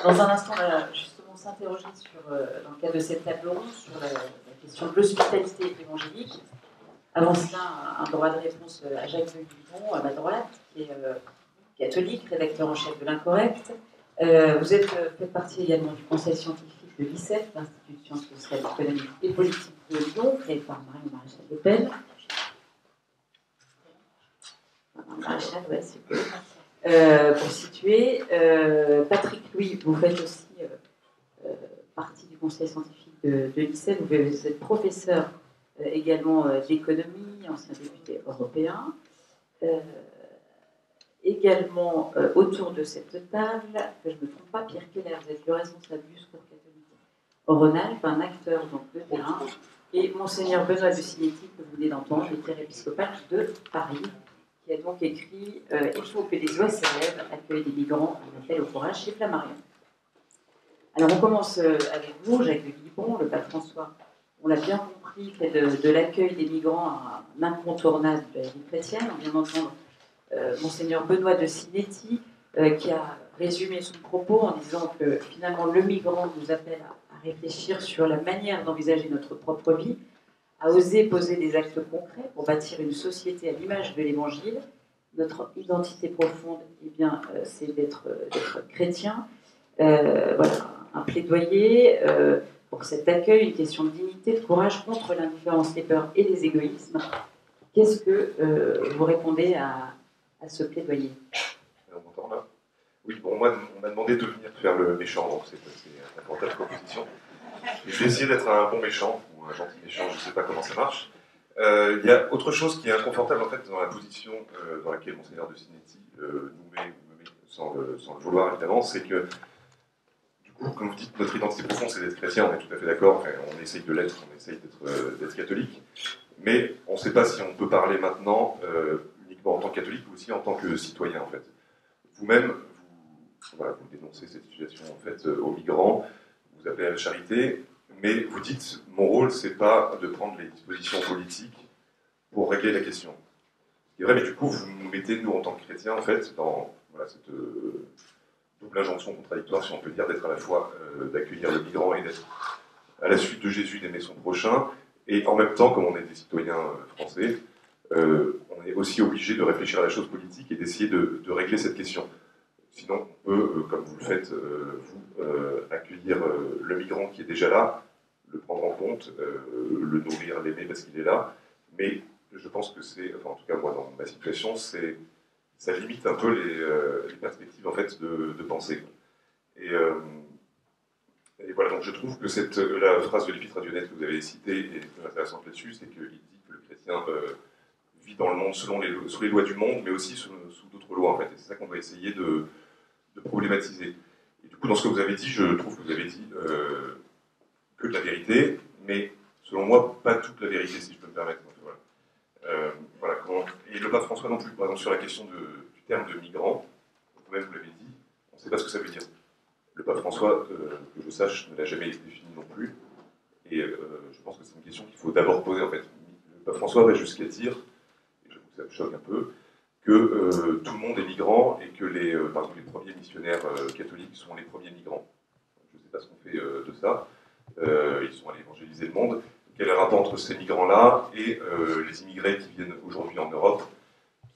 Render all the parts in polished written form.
Dans un instant, on va justement s'interroger sur, dans le cadre de cette table ronde, sur la question de l'hospitalité évangélique. Avant cela, un droit de réponse à Jacques Guibon, à ma droite, qui est catholique, rédacteur en chef de l'Incorrect. Vous faites partie également du conseil scientifique de l'ICEF, l'Institut de sciences sociales, économiques et politiques de Lyon, créé par Marion Maréchal Le Pen. Maréchal, ouais, c'est cool. Pour situer, Patrick Louis, vous faites aussi partie du conseil scientifique de l'ICEF, vous êtes professeur également d'économie, ancien député européen. Également autour de cette table, que je ne me trompe pas, Pierre Keller, vous êtes le responsable du Secours catholique au Rhône-Alpes, un acteur donc, de terrain, et Monseigneur Benoît de Sinetti, que vous venez d'entendre, vicaire épiscopal de Paris, qui a donc écrit « Il faut que les OSLM accueillent des migrants, un appel au courage » chez Flammarion. Alors on commence avec vous, Jacques de Guibon, le pape François. On l'a bien compris, fait de l'accueil des migrants un incontournable de la vie chrétienne. On vient d'entendre Monseigneur Benoît de Sinetti, qui a résumé son propos en disant que finalement le migrant nous appelle à réfléchir sur la manière d'envisager notre propre vie, à oser poser des actes concrets pour bâtir une société à l'image de l'Évangile. Notre identité profonde, eh bien, c'est d'être chrétien. Voilà, un plaidoyer pour cet accueil, une question de dignité, de courage contre l'indifférence, les peurs et les égoïsmes. Qu'est-ce que vous répondez à ce plaidoyer? On m'entend là? Oui, bon, moi, on m'a demandé de venir faire le méchant, donc c'est une importante proposition. Et je vais essayer d'être un bon méchant, ou un gentil méchant, je ne sais pas comment ça marche. Il y a autre chose qui est inconfortable, en fait, dans la position dans laquelle Monseigneur de Sinetti nous met sans le vouloir, évidemment, c'est que, du coup, comme vous dites, notre identité profonde, c'est d'être chrétien, on est tout à fait d'accord, enfin, on essaye de l'être, on essaye d'être catholique, mais on ne sait pas si on peut parler maintenant uniquement en tant que catholique ou aussi en tant que citoyen, en fait. Vous-même, vous dénoncez cette situation, en fait, aux migrants, vous appelez à la charité, mais vous dites, mon rôle, c'est pas de prendre les dispositions politiques pour régler la question. C'est vrai, mais du coup, vous nous mettez, nous, en tant que chrétiens, en fait, dans cette double injonction contradictoire, si on peut dire, d'être à la fois d'accueillir le migrant et d'être à la suite de Jésus, d'aimer son prochain, et en même temps, comme on est des citoyens français, on est aussi obligé de réfléchir à la chose politique et d'essayer de régler cette question. Sinon, on peut, comme vous le faites, accueillir le migrant qui est déjà là, le prendre en compte, le nourrir, l'aimer parce qu'il est là. Mais je pense que c'est, enfin, en tout cas moi dans ma situation, ça limite un peu les perspectives en fait de penser. Et voilà, donc je trouve que la phrase de l'Épître à Dionèse que vous avez citée est très intéressante là-dessus, c'est qu'il dit que le chrétien vit dans le monde sous les lois du monde, mais aussi sous d'autres lois en fait. Et c'est ça qu'on doit essayer de problématiser. Et du coup, dans ce que vous avez dit, je trouve que vous avez dit que de la vérité, mais selon moi, pas toute la vérité, si je peux me permettre. Donc, voilà. Et le pape François non plus, par exemple, sur la question du terme de migrant, vous-même vous l'avez dit, on ne sait pas ce que ça veut dire. Le pape François, que je sache, ne l'a jamais défini non plus, et je pense que c'est une question qu'il faut d'abord poser, en fait. Le pape François va jusqu'à dire, et j'avoue que ça me choque un peu, que tout le monde est migrant et que par exemple, les premiers missionnaires catholiques sont les premiers migrants. Je ne sais pas ce qu'on fait de ça. Ils sont allés évangéliser le monde. Quel est le rapport entre ces migrants-là et les immigrés qui viennent aujourd'hui en Europe,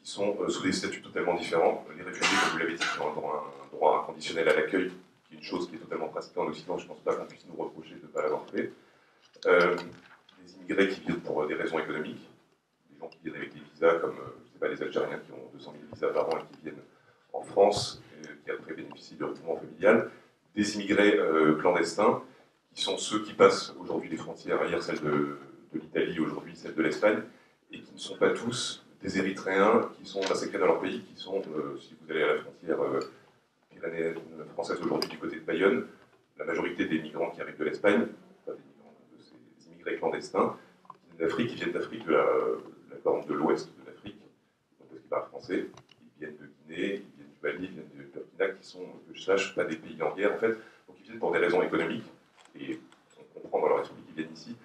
qui sont sous des statuts totalement différents? Les réfugiés, comme vous l'avez dit, qui ont un droit inconditionnel à l'accueil, qui est une chose qui est totalement pratiquée en Occident. Je ne pense pas qu'on puisse nous reprocher de ne pas l'avoir fait. Les immigrés qui viennent pour des raisons économiques, des gens qui viennent avec des visas comme pas les Algériens qui ont 200 000 visas par an et qui viennent en France, qui après bénéficient de regroupement familial, des immigrés clandestins, qui sont ceux qui passent aujourd'hui les frontières, hier celle de l'Italie, aujourd'hui celle de l'Espagne, et qui ne sont pas tous des Érythréens qui sont massacrés dans leur pays, qui sont, si vous allez à la frontière pyrénéenne française aujourd'hui du côté de Bayonne, la majorité des migrants qui arrivent de l'Espagne, pas des migrants, ces immigrés clandestins, d'Afrique, qui viennent d'Afrique, de la corne de l'ouest de l'Afrique, parce qu'ils parlent français, ils viennent de Guinée, ils viennent du Mali, ils viennent de Burkina, qui sont, que je sache, pas des pays en guerre en fait, donc ils viennent pour des raisons économiques, et on comprend dans leur esprit qu'ils viennent ici,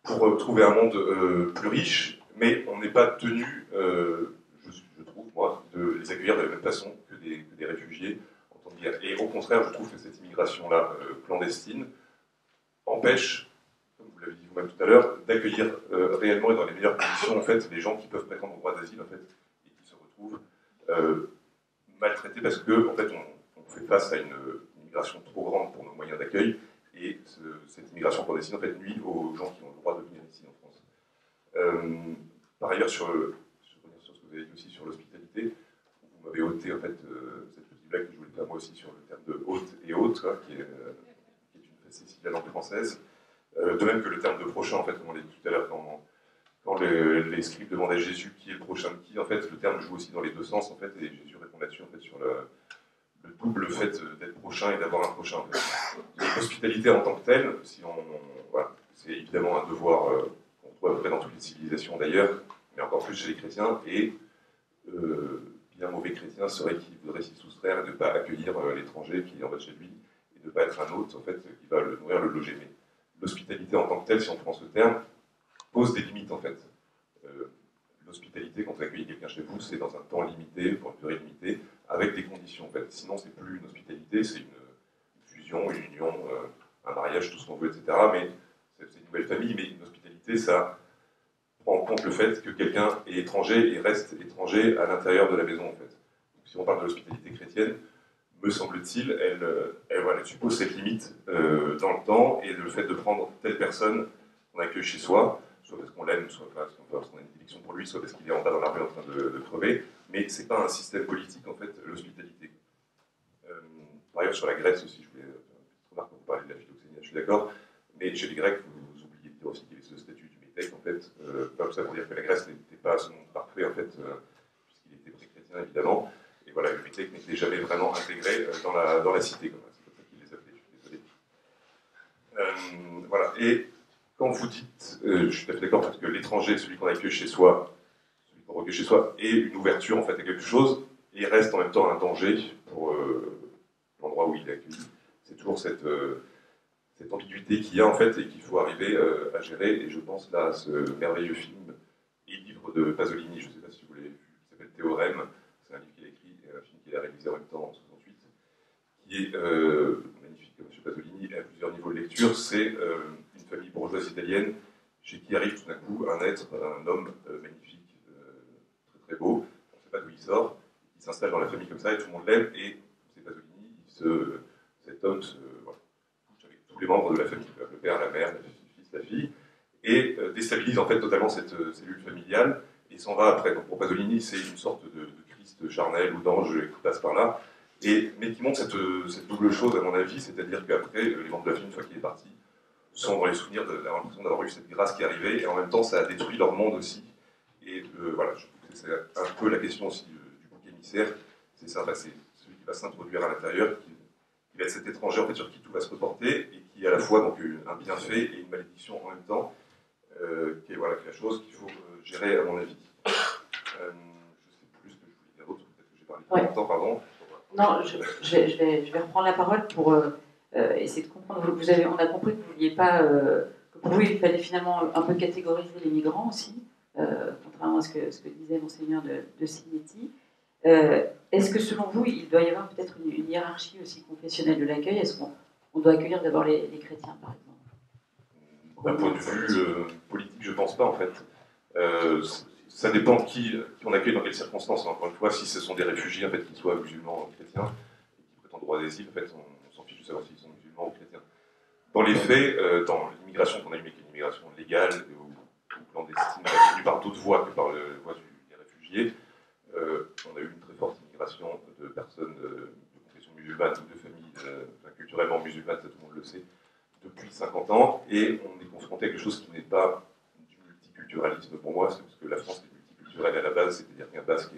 pour trouver un monde plus riche, mais on n'est pas tenu, je trouve, moi, de les accueillir de la même façon que des réfugiés en temps de guerre. Et au contraire, je trouve que cette immigration immigration-là clandestine empêche, comme vous l'avez dit vous-même tout à l'heure, d'accueillir réellement et dans les meilleures conditions en fait, les gens qui peuvent prétendre au droit d'asile en fait, et qui se retrouvent maltraités parce que en fait, on fait face à une immigration trop grande pour nos moyens d'accueil et cette immigration clandestine en fait, nuit aux gens qui ont le droit de venir ici en France. Par ailleurs, je reviens sur ce que vous avez dit aussi sur l'hospitalité, vous m'avez ôté en fait, cette petite blague que je voulais faire moi aussi sur le terme de hôte et hôte, qui est une facétie de la langue française. De même que le terme de prochain, en fait, comme on l'a dit tout à l'heure, quand les scribes demandaient à Jésus qui est le prochain de qui, en fait, le terme joue aussi dans les deux sens, en fait, et Jésus répond là-dessus, en fait, sur le double fait d'être prochain et d'avoir un prochain. En fait. L'hospitalité en tant que telle, voilà, c'est évidemment un devoir qu'on trouve à peu près dans toutes les civilisations d'ailleurs, mais encore plus chez les chrétiens, et bien mauvais chrétien serait qui voudrait s'y soustraire et ne pas accueillir l'étranger qui est en bas de chez lui, et de ne pas être un hôte, en fait, qui va le nourrir, le loger. Mais l'hospitalité en tant que telle, si on prend ce terme, pose des limites en fait. L'hospitalité, quand vous accueillez quelqu'un chez vous, c'est dans un temps limité, pour une durée limitée, avec des conditions en fait. Sinon, c'est plus une hospitalité, c'est une fusion, une union, un mariage, tout ce qu'on veut, etc. Mais c'est une nouvelle famille, mais une hospitalité, ça prend en compte le fait que quelqu'un est étranger et reste étranger à l'intérieur de la maison en fait. Donc, si on parle de l'hospitalité chrétienne, me semble-t-il, elle suppose cette limite dans le temps et le fait de prendre telle personne qu'on accueille chez soi, soit parce qu'on l'aime, soit parce qu'on a une dédiction pour lui, soit parce qu'il est en bas dans la rue en train de crever, mais c'est pas un système politique en fait, l'hospitalité. Par ailleurs, sur la Grèce aussi, je voulais une petite remarque quand vous parlez de la philoxénie, je suis d'accord, mais chez les Grecs, vous oubliez de dire aussi qu'il y avait ce statut du métèque, en fait, comme ça pour dire que la Grèce n'était pas ce monde parfait, en fait, puisqu'il était pré-chrétien évidemment. Et voilà, le métèque n'était jamais vraiment intégré dans la cité. C'est comme ça qu'il les appelait, je suis désolé. Voilà, et quand vous dites, je suis tout à fait d'accord, parce que l'étranger, celui qu'on accueille chez soi, celui qu'on recueille chez soi, est une ouverture en fait à quelque chose, et reste en même temps un danger pour l'endroit où il est accueilli. C'est toujours cette ambiguïté qu'il y a en fait, et qu'il faut arriver à gérer, et je pense là à ce merveilleux film et livre de Pasolini, je ne sais pas si vous l'avez vu, qui s'appelle Théorème. C'est un livre qu'il a écrit et un film qu'il a réalisé en même temps en 68, qui est magnifique comme M. Pasolini à plusieurs niveaux de lecture. C'est une famille bourgeoise italienne chez qui arrive tout d'un coup un homme magnifique, très très beau. On ne sait pas d'où il sort. Il s'installe dans la famille comme ça et tout le monde l'aime. Et c'est Pasolini, cet homme voilà, couche avec tous les membres de la famille, le père, la mère, le fils, la fille, et déstabilise en fait totalement cette cellule familiale. Et s'en va après. Donc pour Pasolini, c'est une sorte de Christ charnel ou d'ange qui passe par là, mais qui montre cette double chose, à mon avis, c'est-à-dire qu'après, les membres de la famille, une fois qu'il est parti, sont dans les souvenirs d'avoir l'impression d'avoir eu cette grâce qui est arrivée, et en même temps, ça a détruit leur monde aussi. Et voilà, je trouve que c'est un peu la question aussi du bouc émissaire, c'est ça, c'est celui qui va s'introduire à l'intérieur, qui va être cet étranger en fait, sur qui tout va se reporter, et qui est à la fois donc, un bienfait et une malédiction en même temps, qui est la chose qu'il faut gérer, à mon avis. Je ne sais plus ce que je voulais dire d'autre, peut-être que j'ai parlé trop longtemps, pardon. Non, je vais reprendre la parole pour essayer de comprendre. On a compris que vous vouliez pas, que pour vous il fallait finalement un peu catégoriser les migrants aussi, contrairement à ce que disait Monseigneur de Signetti. Est-ce que selon vous, il doit y avoir peut-être une hiérarchie aussi confessionnelle de l'accueil? Est-ce qu'on doit accueillir d'abord les chrétiens, par exemple? D'un point de vue politique, je ne pense pas en fait. Ça dépend de qui on accueille dans quelles circonstances. Encore une fois, si ce sont des réfugiés, en fait, qu'ils soient musulmans ou chrétiens, et qui prétendent droit d'asile, en fait, on s'en fiche de savoir s'ils sont musulmans ou chrétiens. Dans les faits, dans l'immigration qu'on a eue, mais qui est une immigration légale ou clandestine, venue par d'autres voies que par la voie des réfugiés, on a eu une très forte immigration de personnes de confession musulmane ou de familles culturellement musulmanes, ça tout le monde le sait, depuis 50 ans, et on est confronté à quelque chose qui n'est pas du multiculturalisme pour moi, c'est parce que la France est multiculturelle à la base, c'est-à-dire qu'un Basque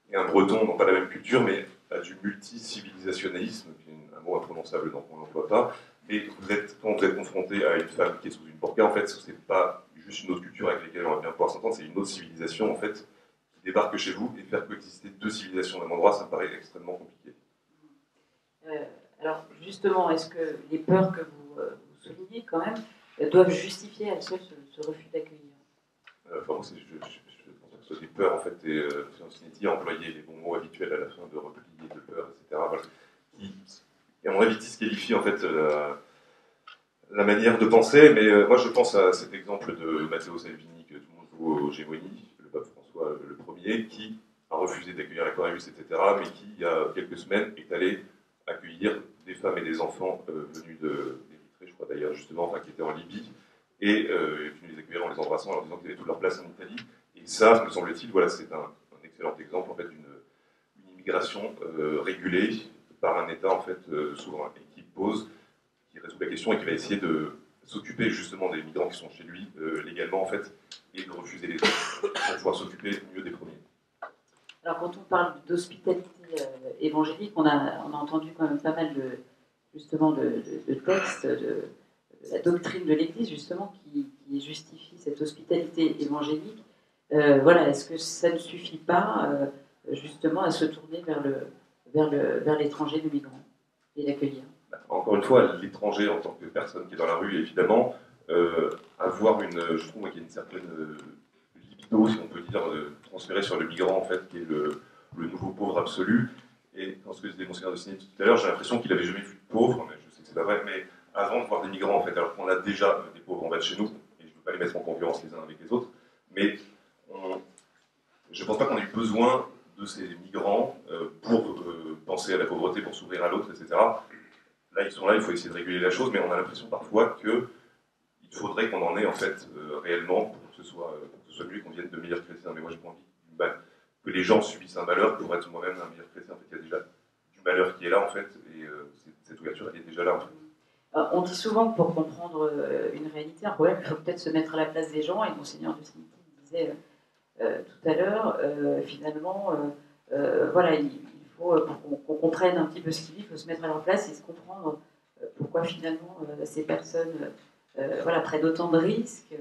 et un Breton n'ont pas la même culture, mais à du multi-civilisationnalisme, qui est un mot imprononçable, donc on n'en voit pas. Et quand vous êtes confronté à une femme qui est sous une burqa, en fait, ce n'est pas juste une autre culture avec laquelle on va bien pouvoir s'entendre, c'est une autre civilisation, en fait, qui débarque chez vous, et faire coexister deux civilisations au même endroit, ça me paraît extrêmement compliqué. Alors, justement, est-ce que les peurs que vous soulignez, quand même, doivent justifier à elles seules ce refus d'accueillir? Je pense que ce sont des peurs, en fait, et Signetti a employé les bons mots habituels à la fin de replier, de peur, etc. Voilà. Il et à mon avis disqualifie en fait la manière de penser, mais moi je pense à cet exemple de Matteo Salvini que tout le monde voit aux Gémonies, le pape François le premier, qui a refusé d'accueillir l'Aquarius, etc., mais qui, il y a quelques semaines, est allé accueillir des femmes et des enfants venus d'Érythrée, je crois d'ailleurs, justement, enfin, qui étaient en Libye, et est venu les accueillir en les embrassant, en leur disant qu'ils avaient toute leur place en Italie. Et ça, me semble-t-il, voilà, c'est un excellent exemple, en fait, d'une immigration régulée par un État, en fait, souverain, et qui résout la question et qui va essayer de s'occuper justement des migrants qui sont chez lui légalement, en fait, et de refuser les autres pour pouvoir s'occuper mieux des premiers. Alors, quand on parle d'hospitalité évangélique, on a entendu quand même pas mal justement de textes de la doctrine de l'Église, justement, qui justifie cette hospitalité évangélique. Voilà, est-ce que ça ne suffit pas, justement, à se tourner vers l'étranger, le migrant, et l'accueillir? Encore une fois, l'étranger, en tant que personne qui est dans la rue, évidemment, avoir je trouve qu'il y a une certaine libido, si on peut dire, transférée sur le migrant, en fait, qui est le nouveau pauvre absolu. Et dans ce que disait Monseigneur de Signy tout à l'heure, j'ai l'impression qu'il n'avait jamais vu de pauvre, mais je sais que c'est pas vrai, mais avant de voir des migrants, en fait, alors qu'on a déjà des pauvres en bas de chez nous, et je ne veux pas les mettre en concurrence les uns avec les autres, mais je ne pense pas qu'on ait eu besoin de ces migrants pour penser à la pauvreté, pour s'ouvrir à l'autre, etc. Là, ils sont là, il faut essayer de réguler la chose, mais on a l'impression parfois qu'il faudrait qu'on en ait en fait réellement pour que ce soit mieux, qu'on vienne de meilleurs chrétiens. Mais moi, j'ai pas envie que les gens subissent un malheur pour être moi-même un meilleur chrétien. En fait, il y a déjà du malheur qui est là, en fait, et cette ouverture, elle est déjà là, en fait. On dit souvent que pour comprendre une réalité, un problème, il faut peut-être se mettre à la place des gens, et Monseigneur de Signy disait tout à l'heure, finalement, voilà, il faut, pour qu'on comprenne un petit peu ce qu'il vit, il faut se mettre à leur place et se comprendre pourquoi finalement ces personnes voilà, prennent autant de risques,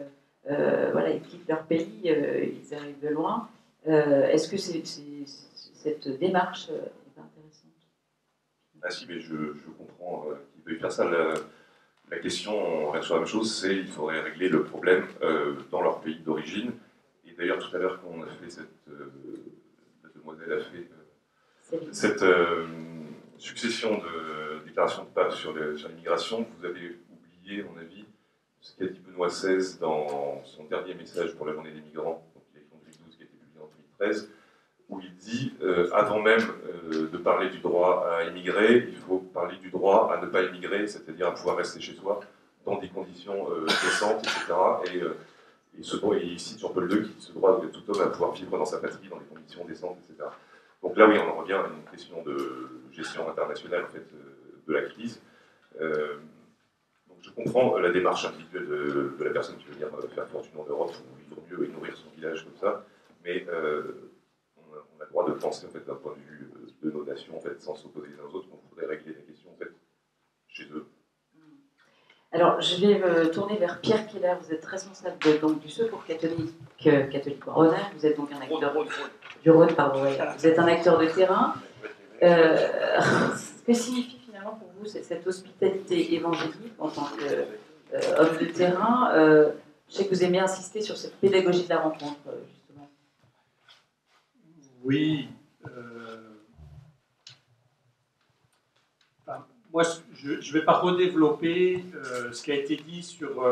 voilà, ils quittent leur pays, ils arrivent de loin. Est-ce que cette démarche est intéressante? Ah si, mais je comprends qu'ils veuillent faire ça. La question, on reste sur la même chose, c'est qu'il faudrait régler le problème dans leur pays d'origine. Et d'ailleurs, tout à l'heure, quand on a fait la demoiselle a fait cette succession de déclarations de pape sur l'immigration, vous avez oublié, à mon avis, ce qu'a dit Benoît XVI dans son dernier message pour la journée des migrants, donc il a écrit en 2012, qui a été publié en 2013, où il dit, avant même de parler du droit à immigrer, il faut parler du droit à ne pas immigrer, c'est-à-dire à pouvoir rester chez soi dans des conditions décentes, etc. Et il cite Jean-Paul II qui dit ce droit de tout homme à pouvoir vivre dans sa patrie dans des conditions décentes, etc. Donc là, oui, on en revient à une question de gestion internationale en fait, de la crise. Donc je comprends la démarche individuelle de la personne qui veut venir faire fortune en Europe ou vivre mieux et nourrir son village comme ça, mais on a le droit de penser en fait, d'un point de vue de nos nations en fait, sans s'opposer les uns aux autres, qu'on voudrait régler la question en fait, chez eux. Alors, je vais me tourner vers Pierre Keller. Vous êtes responsable donc, du Secours catholique Rhône. Vous êtes donc un acteur du Rhône, pardon. Vous êtes un acteur de terrain. Que signifie finalement pour vous cette hospitalité évangélique en tant qu'homme de terrain? Je sais que vous aimez insister sur cette pédagogie de la rencontre, justement. Oui. Moi, je ne vais pas redévelopper ce qui a été dit sur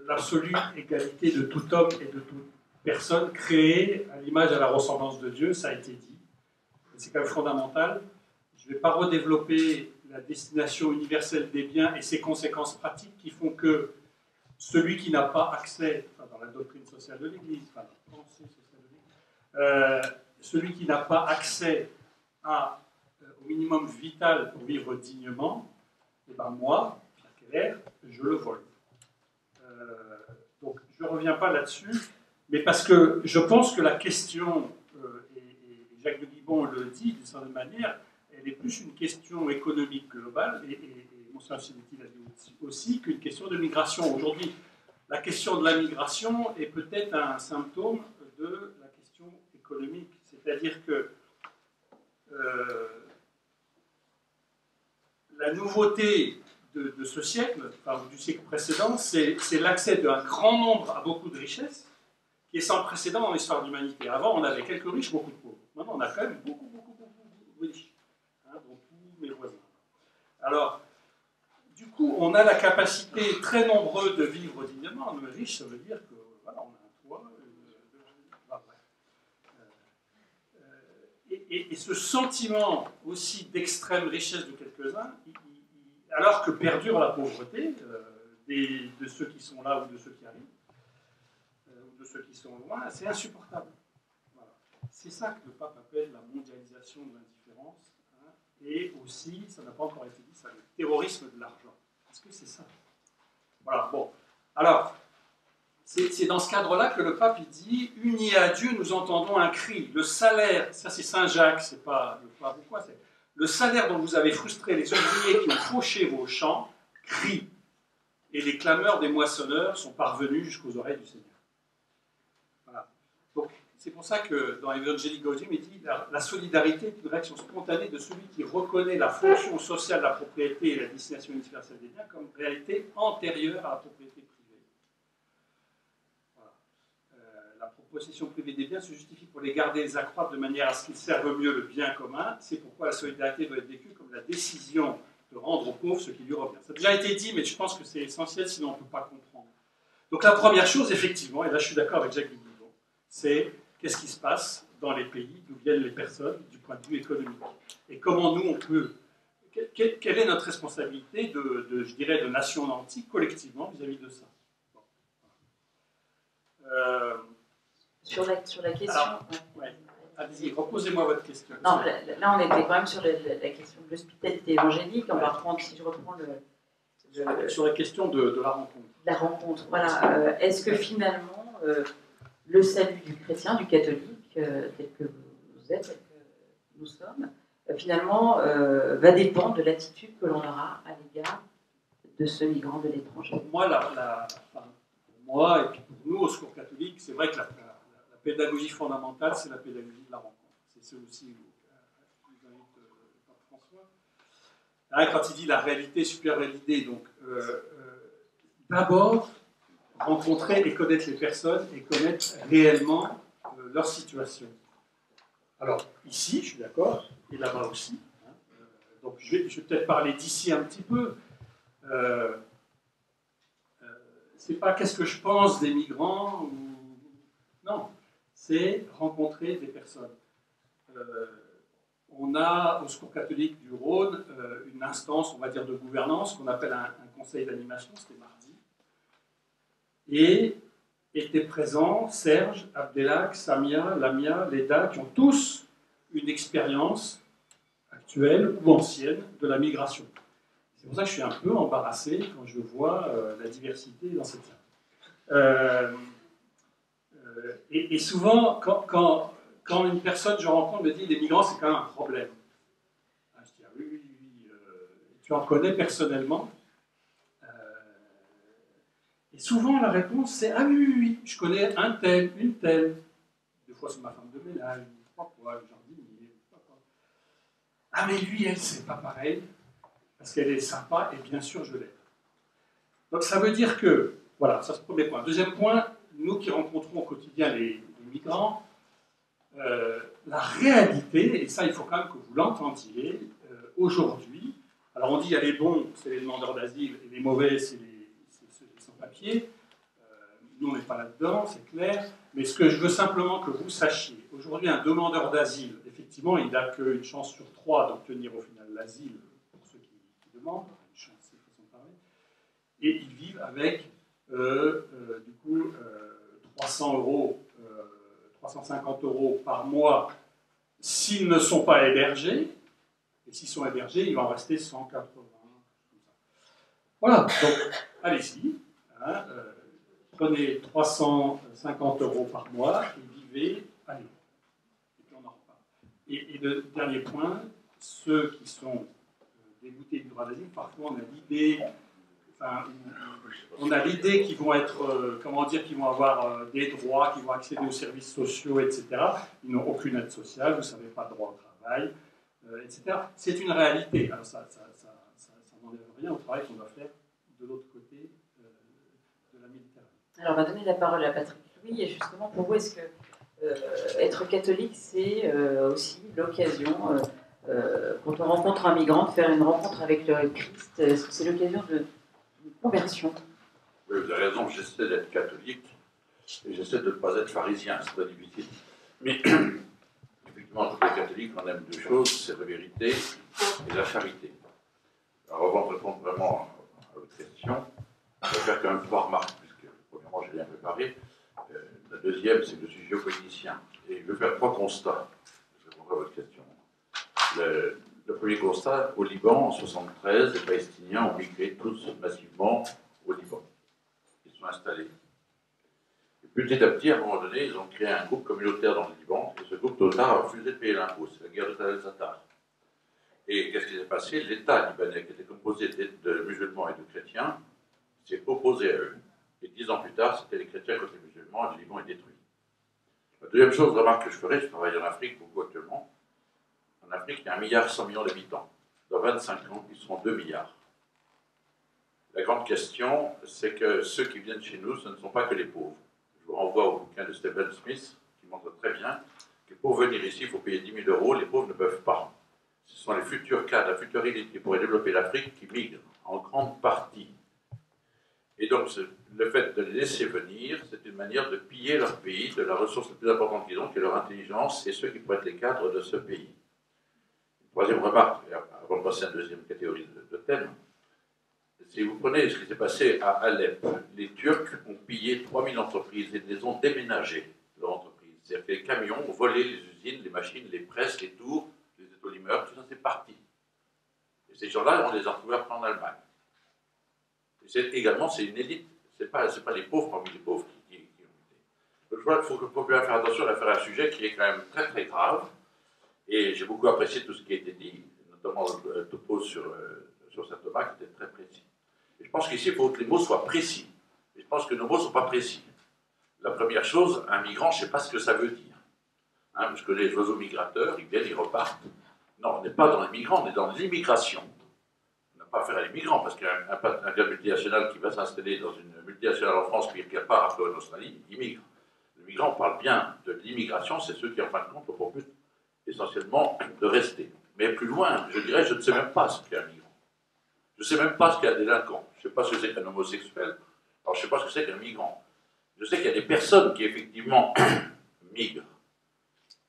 l'absolue égalité de tout homme et de toute personne créée à l'image et à la ressemblance de Dieu, ça a été dit. C'est quand même fondamental. Je ne vais pas redévelopper la destination universelle des biens et ses conséquences pratiques qui font que celui qui n'a pas accès, enfin, dans la doctrine sociale de l'Église, enfin, dans la pensée sociale de l'Église, celui qui n'a pas accès au minimum vital pour vivre dignement, et ben moi, Pierre Keller, je le vole. Donc je ne reviens pas là-dessus, mais parce que je pense que la question, et Jacques de Guibon le dit d'une certaine manière, elle est plus une question économique globale, et Monseigneur Sinetti l'a dit aussi, qu'une question de migration. Aujourd'hui, la question de la migration est peut-être un symptôme de la question économique, c'est-à-dire que la nouveauté de ce siècle, enfin, du siècle précédent, c'est l'accès d'un grand nombre à beaucoup de richesses qui est sans précédent dans l'histoire de l'humanité. Avant, on avait quelques riches, beaucoup de pauvres. Maintenant, on a quand même beaucoup de riches. mes voisins. Alors, du coup, on a la capacité, très nombreux, de vivre dignement. On est riche, ça veut dire que voilà, on a un toit. Et ce sentiment aussi d'extrême richesse de quelques-uns, alors que perdure la pauvreté de ceux qui sont là ou de ceux qui arrivent, ou de ceux qui sont loin, c'est insupportable. Voilà. C'est ça que le pape appelle la mondialisation de l'indifférence, hein, et aussi, ça n'a pas encore été dit, ça, le terrorisme de l'argent. Est-ce que c'est ça? Voilà, bon. Alors, c'est dans ce cadre-là que le pape il dit « Unis à Dieu, nous entendons un cri. Le salaire, ça c'est Saint Jacques, c'est pas le pape ou quoi, c'est le salaire dont vous avez frustré les ouvriers qui ont fauché vos champs, crie. Et les clameurs des moissonneurs sont parvenus jusqu'aux oreilles du Seigneur. » Voilà. Donc, c'est pour ça que dans Evangelii Gaudium, il dit la solidarité est une réaction spontanée de celui qui reconnaît la fonction sociale de la propriété et la destination universelle des biens comme réalité antérieure à la propriété privée. La possession privée des biens se justifie pour les garder et les accroître de manière à ce qu'ils servent mieux le bien commun. C'est pourquoi la solidarité doit être vécue comme la décision de rendre aux pauvres ce qui lui revient. Ça a déjà été dit, mais je pense que c'est essentiel, sinon on ne peut pas comprendre. Donc la première chose, effectivement, et là je suis d'accord avec Jacques Guibillon, c'est qu'est-ce qui se passe dans les pays d'où viennent les personnes du point de vue économique. Et comment nous, on peut... Quelle est notre responsabilité je dirais, de nation antique, collectivement, vis-à-vis de ça? Sur la question... Alors, ouais. Allez-y, reposez-moi votre question. Non, là, on était quand même sur la question de l'hospitalité évangélique. On va reprendre, si je reprends sur la question de la rencontre. La rencontre, voilà. Est-ce que finalement, le salut du chrétien, du catholique, tel que vous êtes, tel que nous sommes, finalement, va dépendre de l'attitude que l'on aura à l'égard de ce migrant de l'étranger? Pour moi, pour moi, et puis pour nous, au Secours catholique, c'est vrai que la pédagogie fondamentale, c'est la pédagogie de la rencontre. C'est ce aussi où nous invite le pape François. Là, quand il dit la réalité supérieure à l'idée, donc d'abord rencontrer et connaître les personnes et connaître réellement leur situation. Alors, ici, je suis d'accord, et là-bas aussi. Hein, donc, je vais peut-être parler d'ici un petit peu. C'est pas qu'est-ce que je pense des migrants ou... Non, c'est rencontrer des personnes. On a au Secours catholique du Rhône une instance, on va dire, de gouvernance qu'on appelle un conseil d'animation, c'était mardi. Et étaient présents Serge, Abdelak, Samia, Lamia, Leda, qui ont tous une expérience actuelle ou ancienne de la migration. C'est pour ça que je suis un peu embarrassé quand je vois la diversité dans cette salle. Et souvent, quand une personne que je rencontre me dit les migrants, c'est quand même un problème. Je dis, ah oui, tu en connais personnellement? Et souvent, la réponse, c'est ah oui, je connais un tel, une telle. Des fois, c'est ma femme de ménage, trois fois, le jardinier, ah mais lui, elle, c'est pas pareil, parce qu'elle est sympa, et bien sûr, je l'aime. Donc, ça veut dire que, voilà, ça c'est le premier point. Deuxième point, nous qui rencontrons au quotidien les migrants, la réalité, et ça il faut quand même que vous l'entendiez, aujourd'hui, alors on dit il y a les bons, c'est les demandeurs d'asile, et les mauvais, c'est ceux sans-papiers. Nous on n'est pas là-dedans, c'est clair, mais ce que je veux simplement que vous sachiez, aujourd'hui un demandeur d'asile, effectivement il n'a qu'une chance sur 3 d'obtenir au final l'asile pour ceux qui demandent, une chance, c'est une façon de parler, et ils vivent avec du coup 300 €, 350 € par mois s'ils ne sont pas hébergés, et s'ils sont hébergés, il va en rester 180. Voilà, donc allez-y, hein, prenez 350 € par mois et vivez, allez, et puis on en reparle. Et le dernier point, ceux qui sont dégoûtés du droit d'asile, parfois on a l'idée... Enfin, on a l'idée qu'ils vont être, comment dire, qu'ils vont avoir des droits, qu'ils vont accéder aux services sociaux, etc. Ils n'ont aucune aide sociale, vous ne savez pas de droit au travail, etc. C'est une réalité. Alors ça n'enlève rien au travail qu'on doit faire de l'autre côté de la Méditerranée. Alors on va donner la parole à Patrick Louis, et justement pour vous, est-ce que être catholique, c'est aussi l'occasion quand on rencontre un migrant, de faire une rencontre avec le Christ, est-ce que c'est l'occasion d'une conversion? Oui, vous avez raison, j'essaie d'être catholique et j'essaie de ne pas être pharisien, c'est très difficile. Mais effectivement, quand on est catholique, on aime deux choses, c'est la vérité et la charité. Alors avant de répondre vraiment à votre question, je vais faire quand même trois remarques, puisque premièrement, j'ai bien préparé. La deuxième, c'est que je suis géopoliticien. Et je vais faire trois constats. Je répondrai à votre question. Le premier constat, au Liban, en 1973, les Palestiniens ont migré tous massivement au Liban. Ils sont installés. Et petit à petit, à un moment donné, ils ont créé un groupe communautaire dans le Liban, et ce groupe total a refusé de payer l'impôt. C'est la guerre de Tal el-Zatar. Et qu'est-ce qui s'est passé? L'État libanais, qui était composé de musulmans et de chrétiens, s'est opposé à eux. Et 10 ans plus tard, c'était les chrétiens contre les musulmans, et le Liban est détruit. La deuxième chose, remarque que je ferai, je travaille en Afrique beaucoup actuellement. En Afrique, il y a 1,1 milliard d'habitants. Dans 25 ans, ils seront 2 milliards. La grande question, c'est que ceux qui viennent chez nous, ce ne sont pas que les pauvres. Je vous renvoie au bouquin de Stephen Smith, qui montre très bien que pour venir ici, il faut payer 10 000 €, les pauvres ne peuvent pas. Ce sont les futurs cadres, la future élite qui pourrait développer l'Afrique qui migrent en grande partie. Et donc, le fait de les laisser venir, c'est une manière de piller leur pays de la ressource la plus importante qu'ils ont, qui est leur intelligence, et ceux qui pourraient être les cadres de ce pays. Troisième remarque, avant de passer à la deuxième catégorie de thème, si vous prenez ce qui s'est passé à Alep, les Turcs ont pillé 3000 entreprises et les ont déménagées, leurs entreprises. C'est-à-dire que les camions ont volé les usines, les machines, les presses, les tours, les étolimeurs, tout ça c'est parti. Et ces gens-là, on les a retrouvés après en Allemagne. Et également, c'est une élite, ce n'est pas les pauvres parmi les pauvres qui ont été. Donc je crois qu'il faut bien faire attention à faire un sujet qui est quand même très très grave. Et j'ai beaucoup apprécié tout ce qui a été dit, notamment le topo sur Saint Thomas, qui était très précis. Et je pense qu'ici, il faut que les mots soient précis. Et je pense que nos mots ne sont pas précis. La première chose, un migrant, je ne sais pas ce que ça veut dire. Hein, je connais les oiseaux migrateurs, ils viennent, ils repartent. Non, on n'est pas dans les migrants, on est dans l'immigration. On n'a pas affaire à l'immigration, parce qu'un gars multinational qui va s'installer dans une multinationale en France, puis qui n'a pas rappelé en Australie, il migre. Le migrant, on parle bien de l'immigration, c'est ceux qui, en fin de compte, ont pour but essentiellement de rester. Mais plus loin, je dirais, je ne sais même pas ce qu'est un migrant. Je ne sais même pas ce qu'est un délinquant. Je ne sais pas ce que c'est qu'un homosexuel. Alors, je ne sais pas ce que c'est qu'un migrant. Je sais qu'il y a des personnes qui, effectivement, migrent.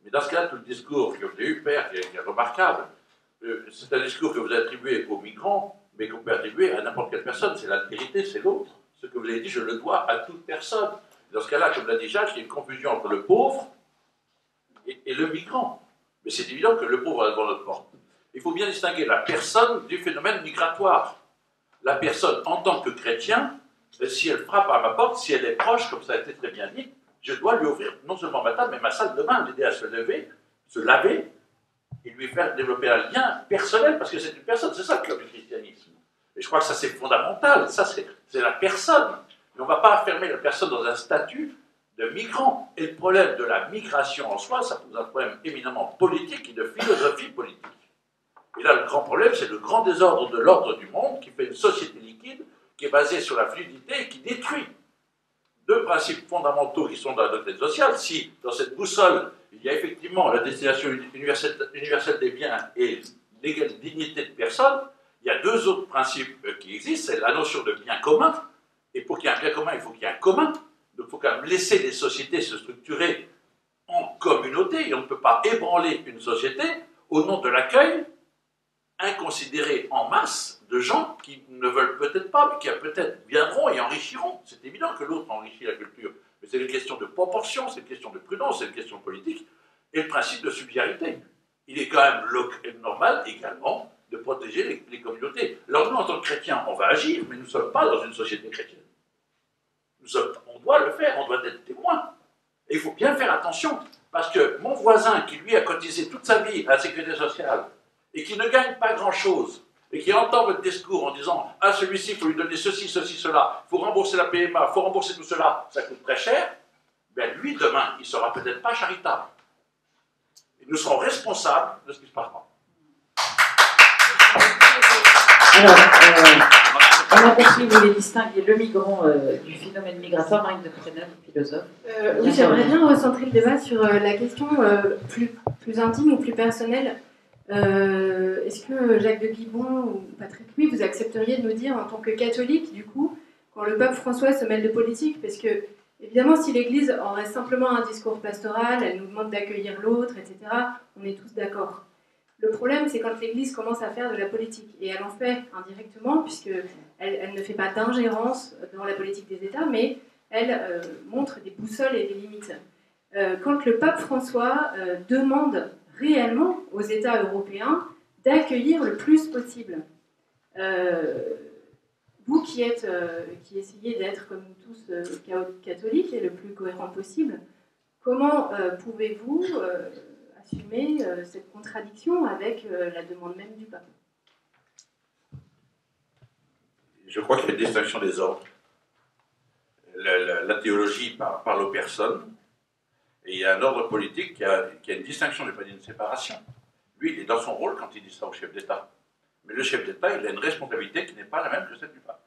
Mais dans ce cas-là, tout le discours que vous avez eu, Père, qui est remarquable, c'est un discours que vous attribuez aux migrants, mais qu'on peut attribuer à n'importe quelle personne. C'est l'altérité, c'est l'autre. Ce que vous avez dit, je le dois à toute personne. Dans ce cas-là, comme l'a dit Jacques, il y a une confusion entre le pauvre et le migrant. Mais c'est évident que le pauvre est devant notre porte. Il faut bien distinguer la personne du phénomène migratoire. La personne, en tant que chrétien, si elle frappe à ma porte, si elle est proche, comme ça a été très bien dit, je dois lui ouvrir non seulement ma table, mais ma salle de bain, l'aider à se lever, se laver, et lui faire développer un lien personnel, parce que c'est une personne, c'est ça le club du christianisme. Et je crois que ça c'est fondamental, ça c'est la personne. Mais on ne va pas affermer la personne dans un statut de migrant. Et le problème de la migration en soi, ça pose un problème éminemment politique et de philosophie politique. Et là, le grand problème, c'est le grand désordre de l'ordre du monde qui fait une société liquide qui est basée sur la fluidité et qui détruit deux principes fondamentaux qui sont dans la doctrine sociale. Si, dans cette boussole, il y a effectivement la destination universelle des biens et l'égale dignité de personne, il y a deux autres principes qui existent. C'est la notion de bien commun. Et pour qu'il y ait un bien commun, il faut qu'il y ait un commun. Donc il faut quand même laisser les sociétés se structurer en communauté. Et on ne peut pas ébranler une société au nom de l'accueil inconsidéré en masse de gens qui ne veulent peut-être pas, mais qui peut-être viendront et enrichiront. C'est évident que l'autre enrichit la culture. Mais c'est une question de proportion, c'est une question de prudence, c'est une question politique. Et le principe de subsidiarité. Il est quand même normal également de protéger les communautés. Alors nous, en tant que chrétiens, on va agir, mais nous ne sommes pas dans une société chrétienne. On doit le faire, on doit être témoin. Et il faut bien faire attention, parce que mon voisin qui, lui, a cotisé toute sa vie à la sécurité sociale, et qui ne gagne pas grand-chose, et qui entend votre discours en disant « Ah, celui-ci, il faut lui donner ceci, ceci, cela, il faut rembourser la PMA, il faut rembourser tout cela, ça coûte très cher », bien lui, demain, il ne sera peut-être pas charitable. Et nous serons responsables de ce qui se passera. Alors, on a compris, vous voulez distinguer le migrant du phénomène migratoire, Marine de Fresnel, philosophe. Oui, j'aimerais bien recentrer le débat sur la question plus intime ou plus personnelle Est-ce que Jacques de Guibon ou Patrick Louis, vous accepteriez de nous dire, en tant que catholique, du coup, quand le pape François se mêle de politique, parce que, évidemment, si l'Église en reste simplement un discours pastoral, elle nous demande d'accueillir l'autre, etc., on est tous d'accord. Le problème, c'est quand l'Église commence à faire de la politique, et elle en fait indirectement, puisqu'elle ne fait pas d'ingérence dans la politique des États, mais elle montre des boussoles et des limites. Quand le pape François demande réellement aux États européens d'accueillir le plus possible, vous qui essayez d'être comme nous tous catholiques et le plus cohérent possible, comment pouvez-vous assumer cette contradiction avec la demande même du pape? Je crois qu'il y a une distinction des ordres. La théologie parle aux personnes, et il y a un ordre politique qui a une distinction, je ne vais pas dire une séparation. Lui, il est dans son rôle quand il dit ça au chef d'État. Mais le chef d'État, il a une responsabilité qui n'est pas la même que celle du pape.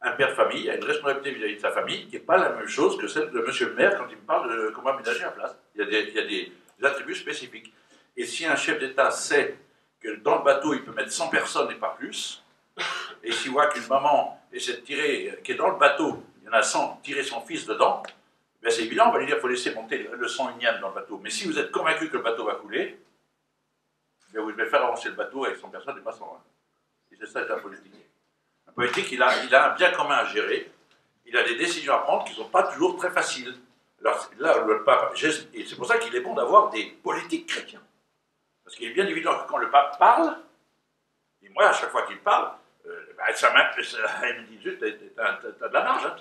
Un père de famille a une responsabilité vis-à-vis de sa famille qui n'est pas la même chose que celle de monsieur le maire quand il me parle de comment aménager la place. Il y a des attributs spécifiques. Et si un chef d'État sait que dans le bateau, il peut mettre 100 personnes et pas plus, et s'il voit qu'une maman essaie de tirer, qui est dans le bateau, il y en a 100, tirer son fils dedans, ben c'est évident, on va lui dire qu'il faut laisser monter le 101e dans le bateau. Mais si vous êtes convaincu que le bateau va couler, ben vous devez faire avancer le bateau avec 100 personnes et pas 120. Et c'est ça, c'est un politique. Un politique, il a un bien commun à gérer, il a des décisions à prendre qui ne sont pas toujours très faciles. Alors là, le pape, et c'est pour ça qu'il est bon d'avoir des politiques chrétiens. Parce qu'il est bien évident que quand le pape parle, et moi, à chaque fois qu'il parle, il me dit juste, t'as de la marge, hein,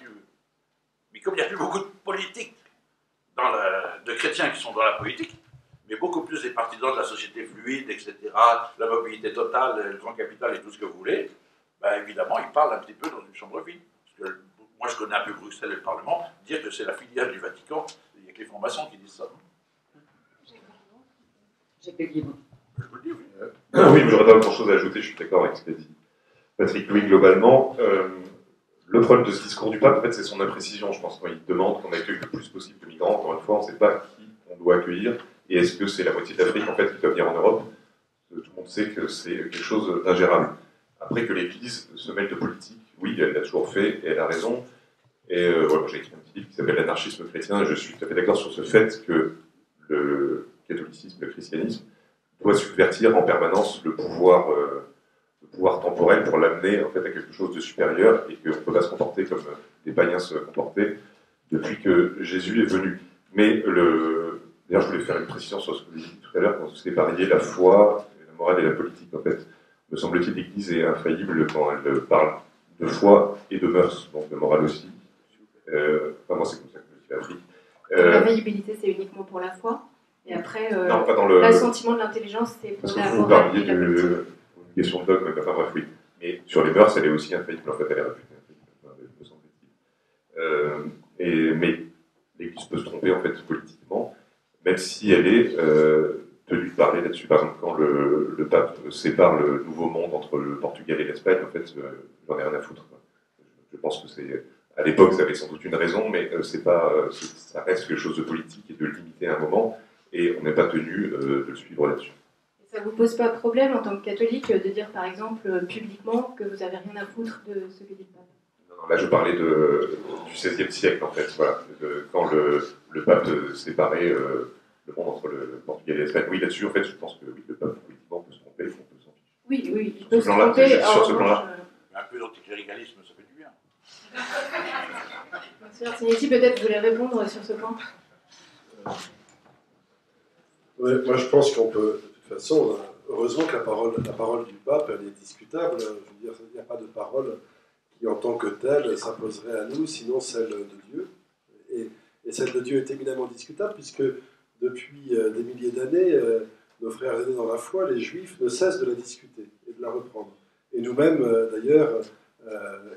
Mais comme il n'y a plus beaucoup de politiques, de chrétiens qui sont dans la politique, mais beaucoup plus des partisans de la société fluide, etc., la mobilité totale, le grand capital et tout ce que vous voulez, ben évidemment, ils parlent un petit peu dans une chambre vide. Parce que moi, je connais un peu Bruxelles et le Parlement, dire que c'est la filiale du Vatican, il n'y a que les francs-maçons qui disent ça. J'ai que Guillaume. Je vous le dis, oui. Oui, j'aurais pas grand-chose à ajouter, je suis d'accord avec ce qu'a dit Patrick Louis globalement. Le problème de ce discours du pape, en fait, c'est son imprécision, je pense. Quand il demande qu'on accueille le plus possible de migrants, encore une fois, on ne sait pas qui on doit accueillir, et est-ce que c'est la moitié de l'Afrique, en fait, qui doit venir en Europe? Tout le monde sait que c'est quelque chose d'ingérable. Après que l'Église se mêle de politique, oui, elle l'a toujours fait, et elle a raison. Et voilà, j'ai écrit un petit livre qui s'appelle L'anarchisme chrétien, et je suis tout à fait d'accord sur ce fait que le catholicisme, le christianisme, doit subvertir en permanence le pouvoir temporel pour l'amener en fait à quelque chose de supérieur, et qu'on ne peut pas se comporter comme les païens se comportaient depuis que Jésus est venu. Mais d'ailleurs, je voulais faire une précision sur ce que vous avez dit tout à l'heure, quand vous sépariez la foi, la morale et la politique. En fait, me semble-t-il, l'Église est infaillible quand elle parle de foi et de mœurs, donc de morale aussi. Enfin, moi, c'est comme ça que je l'ai appris. L'infaillibilité, c'est uniquement pour la foi. Et après, non, pas dans le l'assentiment de l'intelligence, c'est pour parce que la vous morale parliez et la politique. d'une question de dogme, enfin bref, oui. Mais sur les mœurs, elle est aussi infaillible, en fait, elle est réputée infaillible, me semble-t-il. Mais l'Église peut se tromper, en fait, politiquement, même si elle est tenue de parler là-dessus. Par exemple, quand le pape sépare le Nouveau Monde entre le Portugal et l'Espagne, en fait, j'en ai rien à foutre. Je pense que c'est... À l'époque, ça avait sans doute une raison, mais c'est pas, ça reste quelque chose de politique et de limité à un moment, et on n'est pas tenu de le suivre là-dessus. Ça ne vous pose pas de problème en tant que catholique de dire par exemple publiquement que vous n'avez rien à foutre de ce que dit le pape? Non, là je parlais du XVIe siècle en fait, voilà, quand le pape séparait le monde entre le Portugal et l'Espagne. Oui, là-dessus en fait je pense que oui, le pape politiquement peut se tromper, on peut s'en ficher. Oui, oui, il Sur peut ce se plan-là, tromper. juste sur ce plan-là. Un peu d'anticléricalisme, ça fait du bien. Monsieur Artinetti, peut-être vous voulez répondre sur ce point? Ouais, moi je pense qu'on peut, de toute façon, heureusement que la parole du pape, elle est discutable. Je veux dire, il n'y a pas de parole qui, en tant que telle, s'imposerait à nous, sinon celle de Dieu. Et celle de Dieu est éminemment discutable, puisque depuis des milliers d'années, nos frères aînés dans la foi, les Juifs, ne cessent de la discuter et de la reprendre. Et nous-mêmes, d'ailleurs,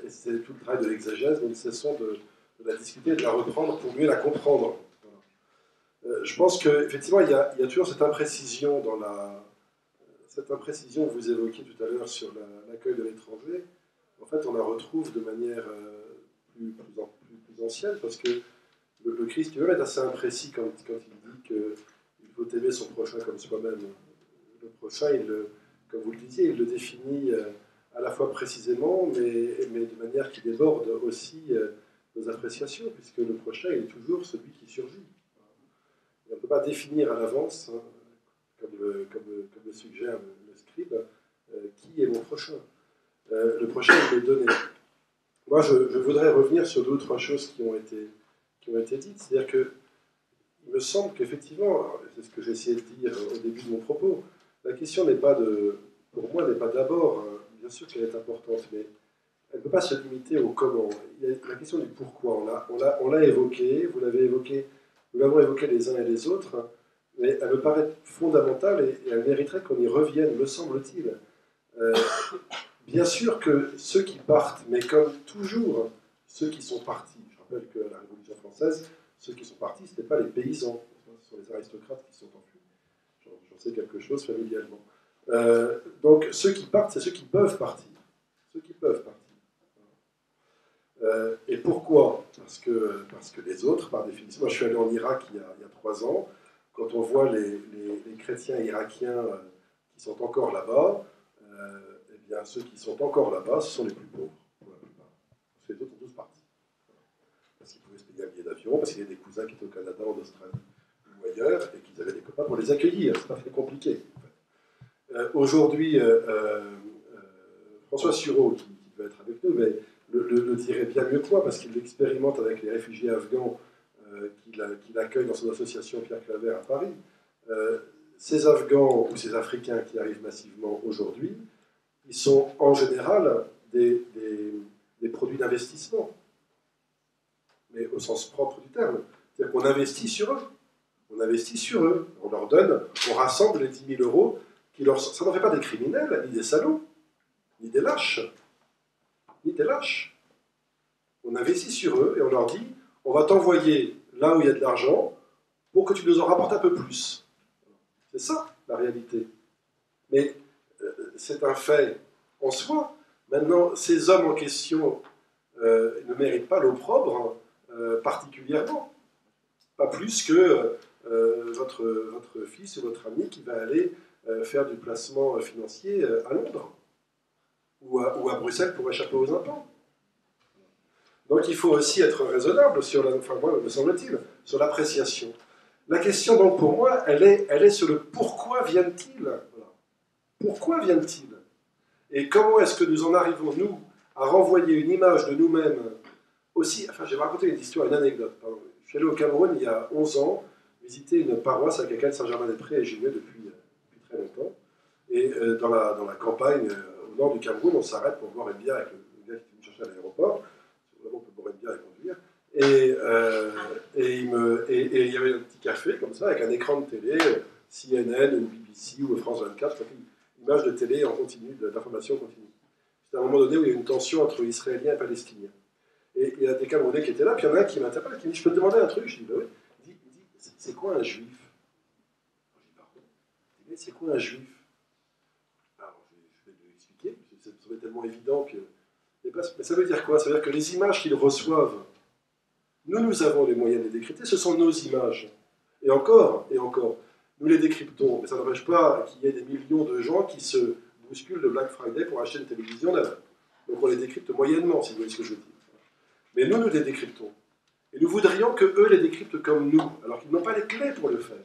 et c'est tout le travail de l'exégèse, nous ne cessons de la discuter et de la reprendre pour mieux la comprendre. Je pense qu'effectivement, il y a toujours cette imprécision cette imprécision que vous évoquiez tout à l'heure sur l'accueil de l'étranger. En fait, on la retrouve de manière plus ancienne, parce que le Christ lui-même est assez imprécis quand il dit qu'il faut aimer son prochain comme soi-même. Le prochain, comme vous le disiez, il le définit à la fois précisément, mais de manière qui déborde aussi nos appréciations, puisque le prochain est toujours celui qui surgit. On ne peut pas définir à l'avance, hein, comme le suggère le scribe, qui est mon prochain. Le prochain, il est donné. Moi, je voudrais revenir sur 2 ou 3 choses qui ont été dites. C'est-à-dire que il me semble qu'effectivement, c'est ce que j'ai essayé de dire au début de mon propos, la question n'est pas pour moi, n'est pas d'abord, bien sûr qu'elle est importante, mais elle ne peut pas se limiter au comment. Il y a la question du pourquoi. On l'a évoqué, vous l'avez évoqué, nous l'avons évoqué les uns et les autres, mais elle me paraît fondamentale et elle mériterait qu'on y revienne, me semble-t-il. Bien sûr que ceux qui partent, mais comme toujours, ceux qui sont partis, je rappelle qu'à la Révolution française, ceux qui sont partis, ce n'étaient pas les paysans, ce sont les aristocrates qui sont enfuis. J'en sais quelque chose familialement. Donc ceux qui partent, c'est ceux qui peuvent partir. Ceux qui peuvent partir. Et pourquoi ? Parce que les autres, par définition, moi je suis allé en Irak il y a 3 ans, quand on voit les chrétiens irakiens qui sont encore là-bas, eh bien ceux qui sont encore là-bas, ce sont les plus pauvres, pour la plupart. Parce que les autres sont tous partis. Parce qu'ils pouvaient se payer un billet d'avion, parce qu'il y a des cousins qui étaient au Canada, en Australie ou ailleurs, et qu'ils avaient des copains pour les accueillir. C'est pas très compliqué. En fait. Aujourd'hui, François Sureau, qui devait être avec nous, mais le dirait bien mieux que moi, parce qu'il l'expérimente avec les réfugiés afghans qu'il accueille dans son association Pierre Claver à Paris. Ces Afghans ou ces Africains qui arrivent massivement aujourd'hui, ils sont en général des produits d'investissement, mais au sens propre du terme. C'est-à-dire qu'on investit sur eux. On investit sur eux. On leur donne, on rassemble les 10 000 euros. Ça n'en fait pas des criminels, ni des salauds, ni des lâches. Ni des lâches. On investit sur eux et on leur dit, on va t'envoyer là où il y a de l'argent pour que tu nous en rapportes un peu plus. C'est ça, la réalité. Mais c'est un fait en soi. Maintenant, ces hommes en question ne méritent pas l'opprobre particulièrement. Pas plus que votre fils ou votre ami qui va aller faire du placement financier à Londres ou à Bruxelles pour échapper aux impôts. Donc il faut aussi être raisonnable sur moi, me semble-t-il, sur l'appréciation. La question donc pour moi, elle est sur le pourquoi viennent-ils. Voilà. Pourquoi viennent-ils? Et comment est-ce que nous en arrivons, nous, à renvoyer une image de nous-mêmes aussi. Enfin, je vais raconter une histoire, une anecdote. Pardon. Je suis allé au Cameroun il y a 11 ans, visiter une paroisse avec laquelle Saint-Germain-des-Prés et j'y vais depuis très longtemps. Et dans la campagne, au nord du Cameroun, on s'arrête pour boire une bière avec le gars qui me chercher à l'aéroport. Vraiment, on peut boire une bière et conduire. Et il y avait un petit café comme ça, avec un écran de télé, CNN ou BBC ou France 24, une image de télé en continu, d'information continue. C'était à un moment donné où il y a une tension entre Israéliens et Palestiniens. Et il y a des Camerounais qui étaient là, puis il y en a un qui m'interpelle, qui me dit, je peux te demander un truc? Je dis, bah oui. Il dit, c'est quoi un juif? Je dis, pardon? Il dit, c'est quoi un juif? Alors, je vais lui expliquer, ça me semblait tellement évident que... Mais ça veut dire quoi? Ça veut dire que les images qu'ils reçoivent, nous avons les moyens de les décrypter, ce sont nos images. Et encore, nous les décryptons, mais ça n'empêche pas qu'il y ait des millions de gens qui se bousculent le Black Friday pour acheter une télévision neuve. Donc on les décrypte moyennement, si vous voyez ce que je veux dire. Mais nous les décryptons. Et nous voudrions qu'eux les décryptent comme nous, alors qu'ils n'ont pas les clés pour le faire.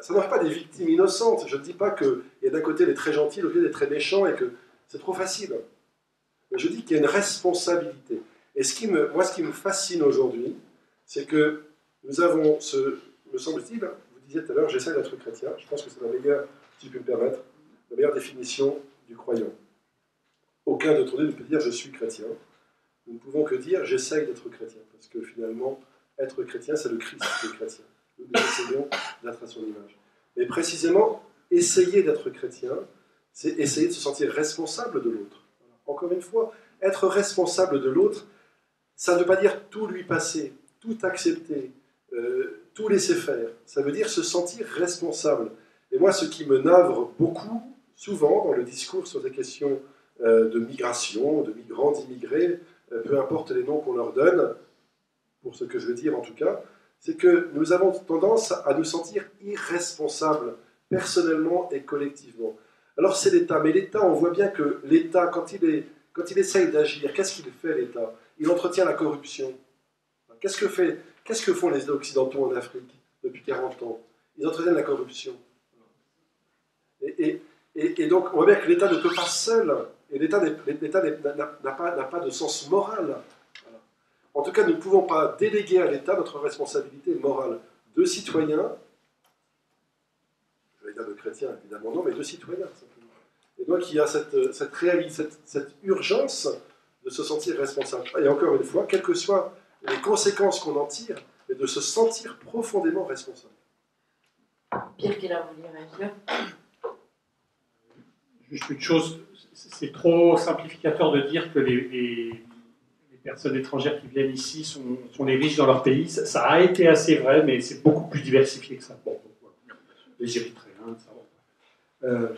Ça n'en fait pas des victimes innocentes. Je ne dis pas qu'il y a d'un côté les très gentils, de l'autre côté les très méchants, et que c'est trop facile. Mais je dis qu'il y a une responsabilité. Et ce qui me fascine aujourd'hui, c'est que nous avons me semble-t-il, vous disiez tout à l'heure, j'essaie d'être chrétien, je pense que c'est la meilleure, si je peux me permettre, la meilleure définition du croyant. Aucun d'entre nous ne peut dire je suis chrétien. Nous ne pouvons que dire j'essaye d'être chrétien, parce que finalement, être chrétien, c'est le Christ qui est chrétien. Nous essayons d'être à son image. Mais précisément, essayer d'être chrétien, c'est essayer de se sentir responsable de l'autre. Encore une fois, être responsable de l'autre, ça ne veut pas dire tout lui passer, tout accepter, tout laisser faire. Ça veut dire se sentir responsable. Et moi, ce qui me navre beaucoup, souvent, dans le discours sur des questions de migration, de migrants, d'immigrés, peu importe les noms qu'on leur donne, pour ce que je veux dire en tout cas, c'est que nous avons tendance à nous sentir irresponsables, personnellement et collectivement. alors c'est l'État. Mais l'État, on voit bien que l'État, quand il essaye d'agir, qu'est-ce qu'il fait l'État? Il entretient la corruption. Qu'est-ce que font les Occidentaux en Afrique depuis 40 ans? Ils entretiennent la corruption. Et donc, on voit bien que l'État ne peut pas seul, et l'État n'a pas de sens moral. Voilà. En tout cas, nous ne pouvons pas déléguer à l'État notre responsabilité morale de citoyens, je vais dire de chrétiens, évidemment non, mais de citoyens, simplement. Et donc, il y a cette urgence de se sentir responsable. Et encore une fois, quelles que soient les conséquences qu'on en tire, mais de se sentir profondément responsable. Pierre Keller, vous voulez réagir? Juste une chose, c'est trop simplificateur de dire que les personnes étrangères qui viennent ici sont les riches dans leur pays. Ça a été assez vrai, mais c'est beaucoup plus diversifié que ça. Bon, voilà. Les Érythréens, ça va.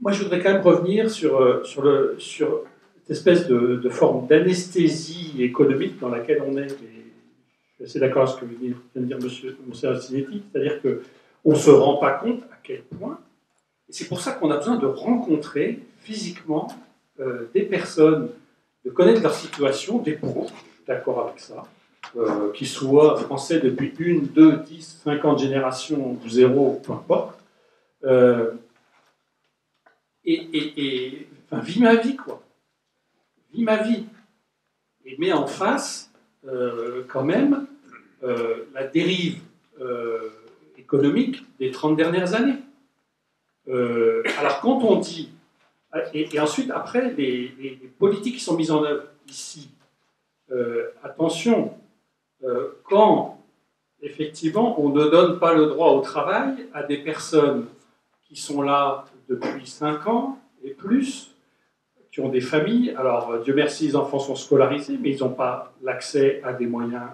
Moi, je voudrais quand même revenir sur cette espèce de forme d'anesthésie économique dans laquelle on est. Et je suis assez d'accord avec ce que vient de dire M. Astinetti, c'est-à-dire qu'on ne se rend pas compte à quel point. Et c'est pour ça qu'on a besoin de rencontrer physiquement des personnes, de connaître leur situation, des pros, je suis d'accord avec ça, qui soient français depuis 1, 2, 10, 50 générations, ou 0, peu importe. Enfin, vis ma vie, quoi. Vis ma vie. Et mets en face, quand même, la dérive économique des 30 dernières années. Alors, quand on dit... Et ensuite, après, les politiques qui sont mises en œuvre ici, attention, quand, effectivement, on ne donne pas le droit au travail à des personnes qui sont là depuis 5 ans et plus, qui ont des familles. Alors, Dieu merci, les enfants sont scolarisés, mais ils n'ont pas l'accès à des moyens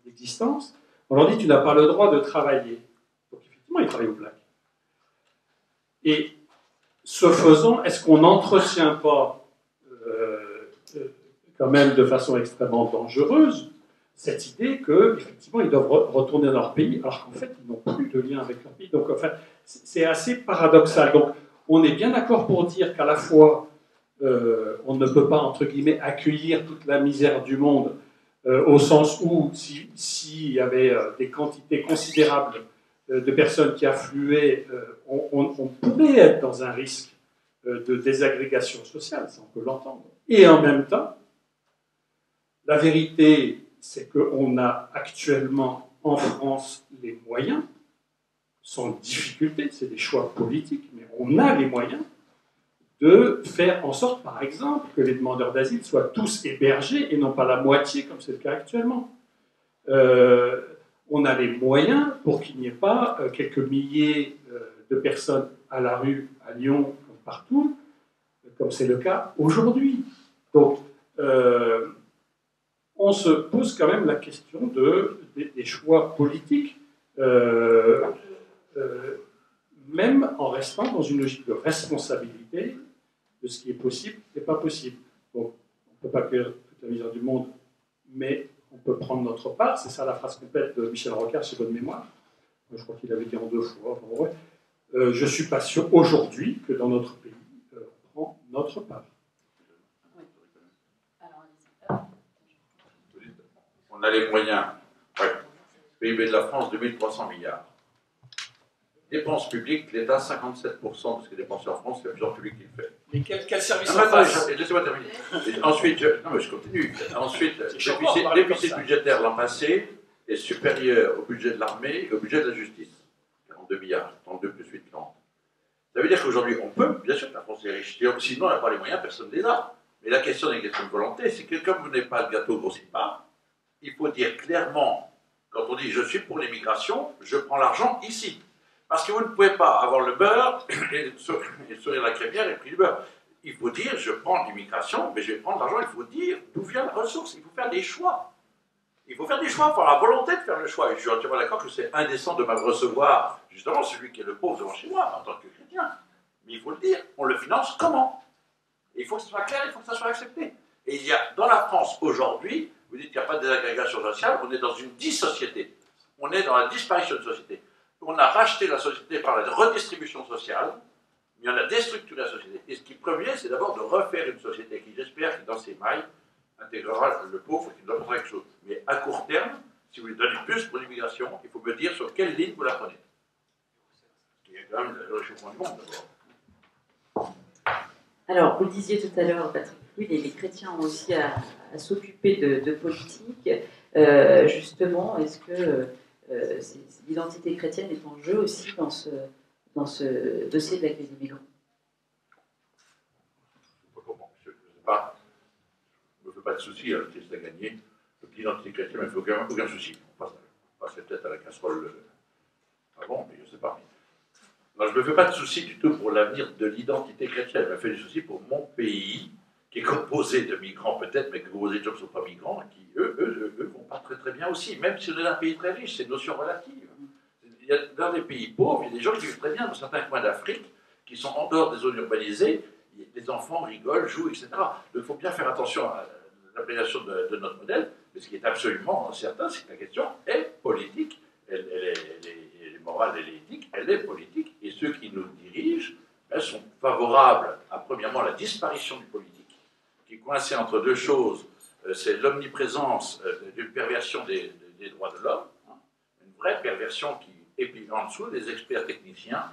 d'existence. On leur dit, tu n'as pas le droit de travailler. Donc, effectivement, ils travaillent au black. Et ce faisant, est-ce qu'on n'entretient pas, quand même de façon extrêmement dangereuse, cette idée qu'effectivement, ils doivent retourner dans leur pays, alors qu'en fait, ils n'ont plus de lien avec leur pays. Donc, enfin, c'est assez paradoxal. Donc, on est bien d'accord pour dire qu'à la fois, on ne peut pas, entre guillemets, accueillir toute la misère du monde, au sens où, s'il y avait des quantités considérables de personnes qui affluaient, on pourrait être dans un risque de désagrégation sociale, ça on peut l'entendre. Et en même temps, la vérité, c'est qu'on a actuellement en France les moyens, sans difficulté, c'est des choix politiques, mais on a les moyens de faire en sorte, par exemple, que les demandeurs d'asile soient tous hébergés et non pas la moitié, comme c'est le cas actuellement. On a les moyens pour qu'il n'y ait pas quelques milliers de personnes à la rue, à Lyon, comme partout, comme c'est le cas aujourd'hui. Donc, on se pose quand même la question des choix politiques, même en restant dans une logique de responsabilité de ce qui est possible et pas possible. Donc, on ne peut pas accueillir toute la misère du monde, mais on peut prendre notre part. C'est ça la phrase complète de Michel Rocard, c'est bonne mémoire. Je crois qu'il avait dit en 2 fois. Enfin, ouais. Je ne suis pas sûr aujourd'hui que dans notre pays, on prend notre part. On a les moyens. Ouais. PIB de la France, 2300 milliards. Dépenses publiques, l'État, 57% de ce qui est dépensé en France, c'est la puissance publique qui le fait. Mais quel service en face? Laissez-moi terminer. Ensuite, non mais je continue. Ensuite, le déficit budgétaire l'an passé est supérieur au budget de l'armée et au budget de la justice. 42 milliards, 32 plus 8, 30. Ça veut dire qu'aujourd'hui, on peut, bien sûr que la France est riche. Sinon, on n'a pas les moyens, personne ne les a. Mais la question n'est une question de volonté, c'est que comme vous n'avez pas de gâteau grossit pas, il faut dire clairement, quand on dit je suis pour l'immigration, je prends l'argent ici. Parce que vous ne pouvez pas avoir le beurre et sourire la crémière et le prix du beurre. Il faut dire, je prends l'immigration, mais je vais prendre l'argent, il faut dire d'où vient la ressource. Il faut faire des choix. Il faut faire des choix, il faut avoir la volonté de faire le choix. Et je suis entièrement d'accord que c'est indécent de mal recevoir, justement, celui qui est le pauvre devant chez moi, en tant que chrétien. Mais il faut le dire, on le finance comment? Et il faut que ce soit clair, il faut que ça soit accepté. Et il y a, dans la France aujourd'hui, vous dites qu'il n'y a pas de désagrégation sociale, on est dans une dissociété. On est dans la disparition de société. on a racheté la société par la redistribution sociale, mais on a déstructuré la société. Et ce qui est premier, c'est d'abord de refaire une société qui, j'espère, que dans ses mailles, intégrera le pauvre qui doit prendre quelque chose. Mais à court terme, si vous lui donnez plus pour l'immigration, il faut me dire sur quelle ligne vous la prenez. Il y a quand même le réchauffement du monde, d'abord. Alors, vous le disiez tout à l'heure, Patrick, oui, les chrétiens ont aussi à s'occuper de politique. Justement, est-ce que l'identité chrétienne est en jeu aussi dans ce dossier de l'accueil des migrants? Je ne sais pas. Je ne me fais pas de soucis, le Christ a gagné. L'identité chrétienne ne me fait aucun souci. On passerait peut-être à la casserole avant, mais je ne sais pas. Non, je ne me fais pas de soucis du tout pour l'avenir de l'identité chrétienne. Je me fais des soucis pour mon pays, qui est composé de migrants peut-être, mais que composé de gens qui ne sont pas migrants, qui, eux, vont pas très très bien aussi, même si on est un pays très riche, c'est une notion relative. Il y a, dans des pays pauvres, il y a des gens qui vivent très bien dans certains coins d'Afrique, qui sont en dehors des zones urbanisées, les enfants rigolent, jouent, etc. Donc il faut bien faire attention à l'appréciation de notre modèle, mais ce qui est absolument certain, c'est que la question est politique, elle est morale, elle est éthique, elle est politique, et ceux qui nous dirigent sont favorables à, premièrement, la disparition du politique, qui est coincé entre deux choses, c'est l'omniprésence d'une perversion des droits de l'homme, hein, une vraie perversion qui est puis en dessous des experts techniciens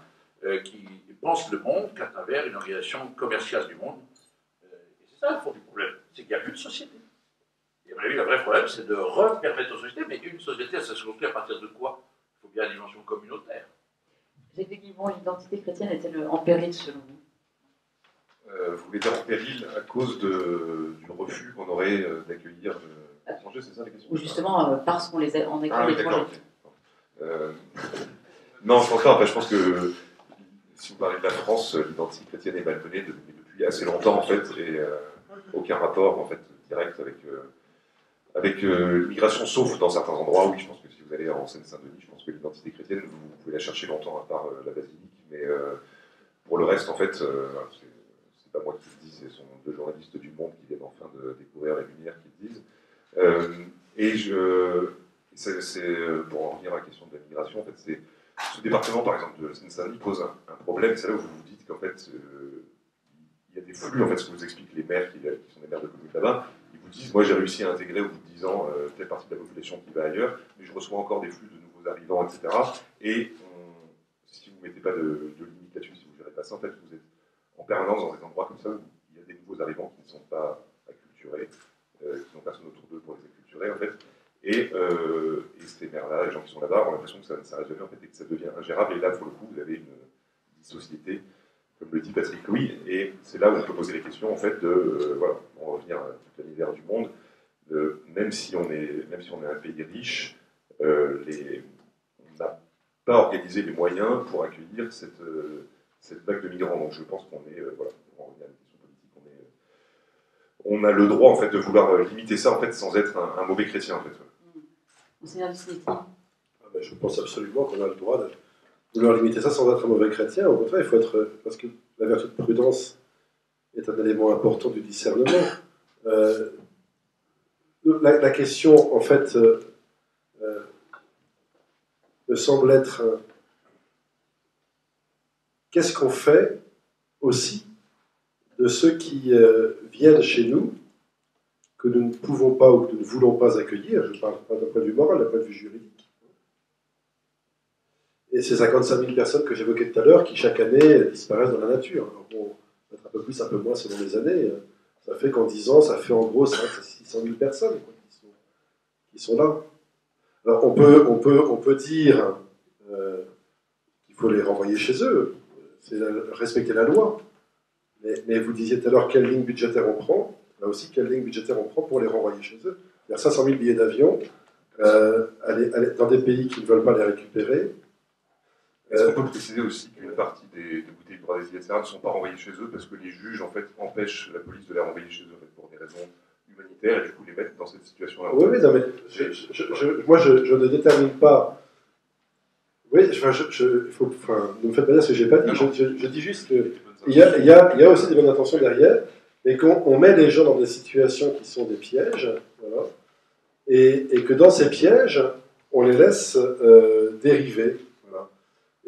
qui pensent le monde qu'à travers une organisation commerciale du monde. Et c'est ça le fond du problème, c'est qu'il n'y a plus de société. Et à mon avis, le vrai problème, c'est de repermettre aux sociétés, mais une société, ça se construit à partir de quoi? Il faut bien une dimension communautaire. Effectivement, l'identité chrétienne est-elle en péril selon vous? Vous voulez dire en péril à cause du refus qu'on aurait d'accueillir étrangers, c'est ça la question? Ou justement parce qu'on les a en accueil étrangers. Non, je pense pas. Enfin, je pense que si vous parlez de la France, l'identité chrétienne est malmenée depuis assez longtemps en fait, et aucun rapport en fait direct avec l'immigration, sauf dans certains endroits. Oui, je pense que si vous allez en Seine-Saint-Denis, je pense que l'identité chrétienne, vous pouvez la chercher longtemps à part la basilique, mais pour le reste, en fait, c'est pas moi qui le dis, ce sont deux journalistes du Monde qui viennent enfin de découvrir la lumière qui le disent. Pour en revenir à la question de la migration, en fait, c'est ce département, par exemple, de Seine-Saint-Denis pose un problème, c'est là où vous vous dites qu'en fait, il y a des flux, en fait, ce que vous expliquent les maires qui sont des maires de communes là-bas, ils vous disent, moi j'ai réussi à intégrer au bout de 10 ans telle partie de la population qui va ailleurs, mais je reçois encore des flux de nouveaux arrivants, etc. Et si vous ne mettez pas de limite là-dessus, si vous ne gérez pas ça, en fait, vous êtes en permanence dans des endroits comme ça où il y a des nouveaux arrivants qui ne sont pas acculturés, qui n'ont personne autour d'eux pour les acculturer, en fait. Et ces maires-là, les gens qui sont là-bas, ont l'impression que ça ne s'arrête jamais en fait, et que ça devient ingérable. Et là, pour le coup, vous avez une société, comme le dit Patrick Louis, et c'est là où on peut poser les questions, en fait, voilà, on revient à tout l'univers du monde, même si on est un pays riche, on n'a pas organisé les moyens pour accueillir cette vague de migrants. Donc je pense qu'on est, voilà, pour en revenir à la question politique, on a le droit, en fait, de vouloir limiter ça, en fait, sans être un mauvais chrétien, en fait. Je pense absolument qu'on a le droit de vouloir limiter ça sans être un mauvais chrétien. Au contraire, il faut être. Parce que la vertu de prudence est un élément important du discernement. La question, en fait, me semble être qu'est-ce qu'on fait aussi de ceux qui viennent chez nous, que nous ne pouvons pas ou que nous ne voulons pas accueillir, je ne parle pas d'un point de vue moral, d'un point de vue juridique. Et ces 55 000 personnes que j'évoquais tout à l'heure, qui chaque année disparaissent dans la nature. Alors bon, peut-être un peu plus, un peu moins selon les années. Ça fait qu'en 10 ans, ça fait en gros 500 à 600 000 personnes qui sont là. Alors on peut dire qu'il faut les renvoyer chez eux, c'est respecter la loi. Mais vous disiez tout à l'heure quelle ligne budgétaire on prend. Là aussi, quelle ligne budgétaire on prend pour les renvoyer chez eux. Il y a 500 000 billets d'avion aller dans des pays qui ne veulent pas les récupérer. Est-ce qu'on peut préciser aussi qu'une partie des bouteilles de Brésil, etc., ne sont pas renvoyées chez eux parce que les juges, en fait, empêchent la police de les renvoyer chez eux en fait, pour des raisons humanitaires et du coup les mettent dans cette situation-là. Oui, non, mais moi, je ne détermine pas. Oui, ne me faites pas dire ce que je n'ai pas dit. Je dis juste qu'il y a aussi des bonnes intentions derrière et qu'on met les gens dans des situations qui sont des pièges, voilà, et que dans ces pièges, on les laisse dériver. Voilà.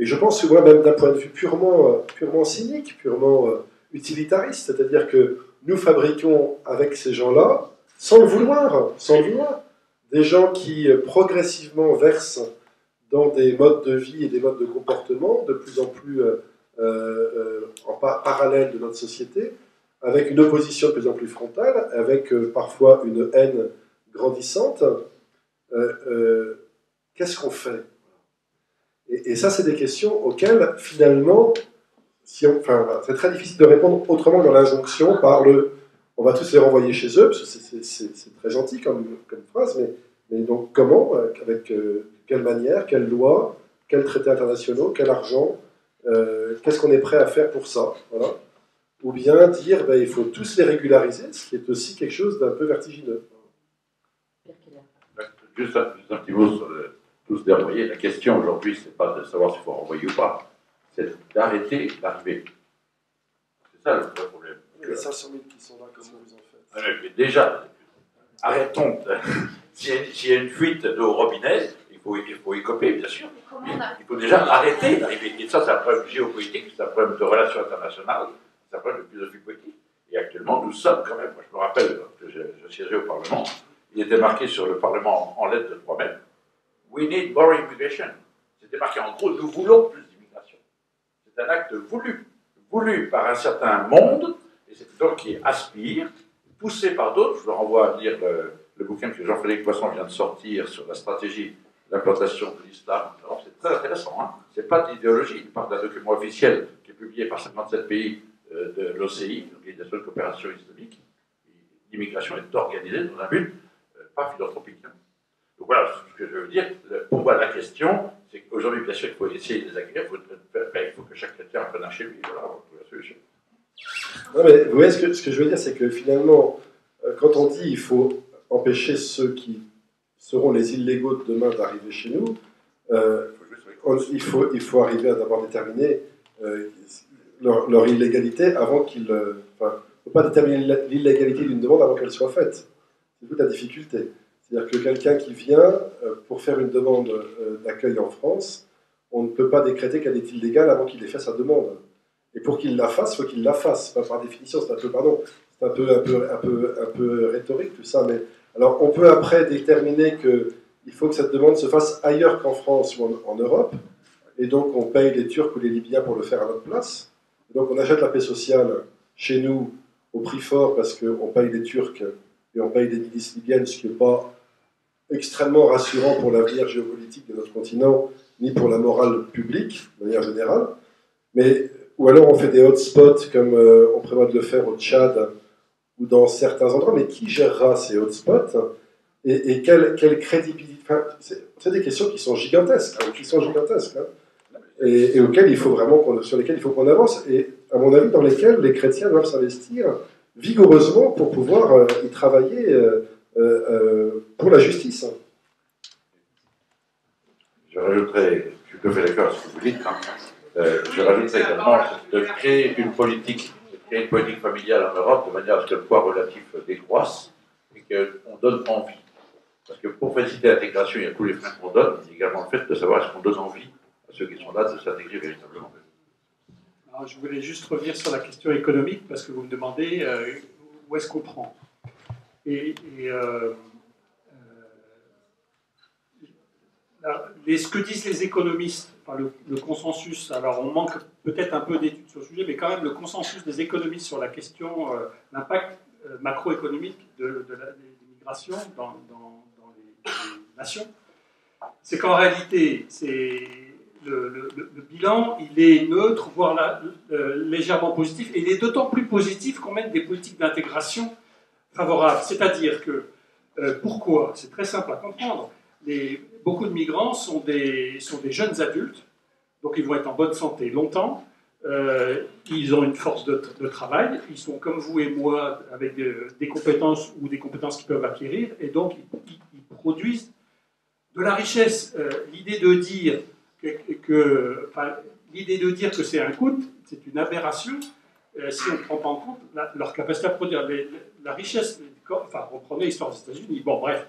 je pense que moi, même d'un point de vue purement cynique, purement utilitariste, c'est-à-dire que nous fabriquons avec ces gens-là, sans le vouloir, des gens qui progressivement versent dans des modes de vie et des modes de comportement de plus en plus parallèles de notre société, avec une opposition de plus en plus frontale, avec parfois une haine grandissante. Qu'est-ce qu'on fait ? Et ça, c'est des questions auxquelles, finalement, c'est très difficile de répondre autrement que dans l'injonction par le « on va tous les renvoyer chez eux », parce que c'est très gentil comme phrase, mais donc comment, avec quelle manière, quelle loi, quels traités internationaux, quel argent, qu'est-ce qu'on est prêt à faire pour ça, voilà. Ou bien dire il faut tous les régulariser, ce qui est aussi quelque chose d'un peu vertigineux. Juste un petit mot sur tous les renvoyer. La question aujourd'hui, c'est pas de savoir s'il faut renvoyer ou pas, c'est d'arrêter d'arriver. C'est ça le vrai problème. Les 500 000 qui sont là, comment vous en faites ? Mais déjà, arrêtons. S'il y a une fuite d'eau au robinet, il faut y copier, bien sûr. Il faut déjà arrêter d'arriver. Et ça, c'est un problème géopolitique, c'est un problème de relations internationales, c'est un problème de philosophie politique. Et actuellement, nous sommes quand même, moi je me rappelle que je siégeais au Parlement, il était marqué sur le Parlement en lettres de 3 mètres, We need more immigration. C'était marqué en gros, nous voulons plus d'immigration. C'est un acte voulu par un certain monde, et c'est donc qui aspire, poussé par d'autres. Je vous renvoie à lire le bouquin que Jean-Frédéric Poisson vient de sortir sur la stratégie d'implantation de l'islam. C'est très intéressant, hein. C'est pas de l'idéologie, il parle d'un document officiel qui est publié par 57 pays de l'OCI, l'Organisation de coopération islamique. L'immigration est organisée dans un but pas philanthropique. Hein. Donc voilà ce que je veux dire. Pour moi, la question, c'est qu'aujourd'hui, bien sûr, il faut essayer de les accueillir, il faut que chaque chrétien apprenne à chez lui. Voilà, la solution. Non, mais vous voyez, ce que je veux dire, c'est que finalement, quand on dit qu'il faut empêcher ceux qui seront les illégaux de demain d'arriver chez nous, il faut arriver à d'abord déterminer leur illégalité avant qu'ils... il ne faut pas déterminer l'illégalité d'une demande avant qu'elle soit faite. C'est toute la difficulté. C'est-à-dire que quelqu'un qui vient pour faire une demande d'accueil en France, on ne peut pas décréter qu'elle est illégale avant qu'il ait fait sa demande. Et pour qu'il la fasse, il faut qu'il la fasse. Enfin, par définition, c'est un peu rhétorique tout ça. Mais alors, on peut après déterminer qu'il faut que cette demande se fasse ailleurs qu'en France ou en Europe. Et donc, on paye les Turcs ou les Libyens pour le faire à notre place. Et donc, on achète la paix sociale chez nous au prix fort parce qu'on paye les Turcs et on paye des milices libyennes, ce qui n'est pas extrêmement rassurant pour l'avenir géopolitique de notre continent, ni pour la morale publique, de manière générale. Ou alors on fait des hotspots comme on prévoit de le faire au Tchad ou dans certains endroits, mais qui gérera ces hotspots et quelle crédibilité, c'est des questions qui sont gigantesques, et auxquelles il faut vraiment sur lesquelles il faut qu'on avance, et à mon avis dans lesquelles les chrétiens doivent s'investir vigoureusement pour pouvoir y travailler pour la justice. Je rajouterais, je suis tout à fait d'accord avec ce que vous dites, je rajouterais également de créer une politique familiale en Europe de manière à ce que le poids relatif décroisse et qu'on donne envie. Parce que pour faciliter l'intégration, il y a tous les freins qu'on donne, il y a également le fait de savoir est-ce qu'on donne envie à ceux qui sont là de s'intégrer véritablement. Alors, je voulais juste revenir sur la question économique parce que vous me demandez où est-ce qu'on prend. Ce que disent les économistes, enfin le consensus, alors on manque peut-être un peu d'études sur le sujet, mais quand même le consensus des économistes sur la question, l'impact macroéconomique de l'immigration dans les nations, c'est qu'en réalité, le bilan, il est neutre, voire légèrement positif, et il est d'autant plus positif qu'on mène des politiques d'intégration favorables. C'est-à-dire que, pourquoi ? C'est très simple à comprendre. Beaucoup de migrants sont des jeunes adultes, donc ils vont être en bonne santé longtemps, ils ont une force de travail, ils sont comme vous et moi avec des compétences ou des compétences qu'ils peuvent acquérir, et donc ils produisent de la richesse. L'idée de dire que c'est un coût, c'est une aberration si on ne prend pas en compte leur capacité à produire. La richesse, reprenez l'histoire des États-Unis, bon bref,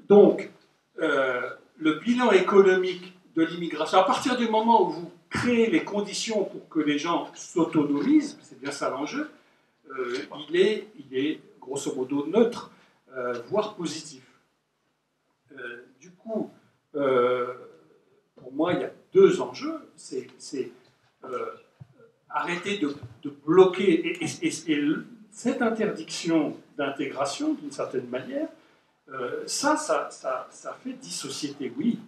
donc, le bilan économique de l'immigration, à partir du moment où vous créez les conditions pour que les gens s'autonomisent, c'est bien ça l'enjeu, il est grosso modo neutre, voire positif. Du coup, pour moi, il y a deux enjeux. C'est arrêter de bloquer, et cette interdiction d'intégration, d'une certaine manière, ça fait dissociété, oui.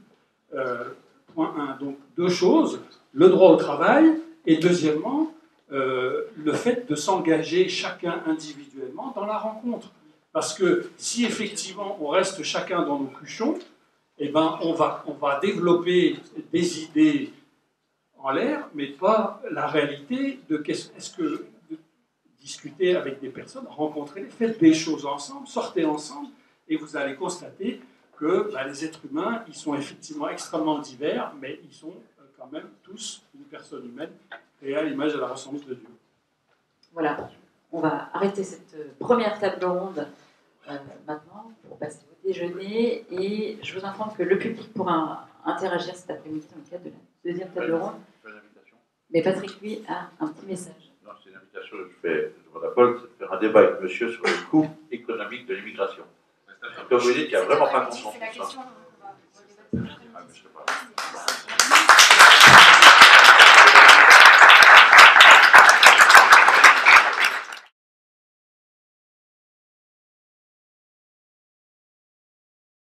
Point 1. Donc, deux choses, le droit au travail, et deuxièmement, le fait de s'engager chacun individuellement dans la rencontre. Parce que si effectivement on reste chacun dans nos cuchons, eh ben, on va développer des idées en l'air, mais pas la réalité de est-ce que discuter avec des personnes, rencontrer, faites des choses ensemble, sortez ensemble, et vous allez constater que les êtres humains, ils sont effectivement extrêmement divers, mais ils sont quand même tous une personne humaine créée à l'image et à la ressemblance de Dieu. Voilà, on va arrêter cette première table ronde maintenant pour passer au déjeuner, et je vous informe que le public pourra interagir cet après-midi dans le cadre de la deuxième table ronde. Mais Patrick, lui, a un petit message. Non, c'est une invitation que je demande à Paul, c'est de faire un débat avec monsieur sur le coût économique de l'immigration. Comme vous dites, il n'y a vraiment pas de consensus.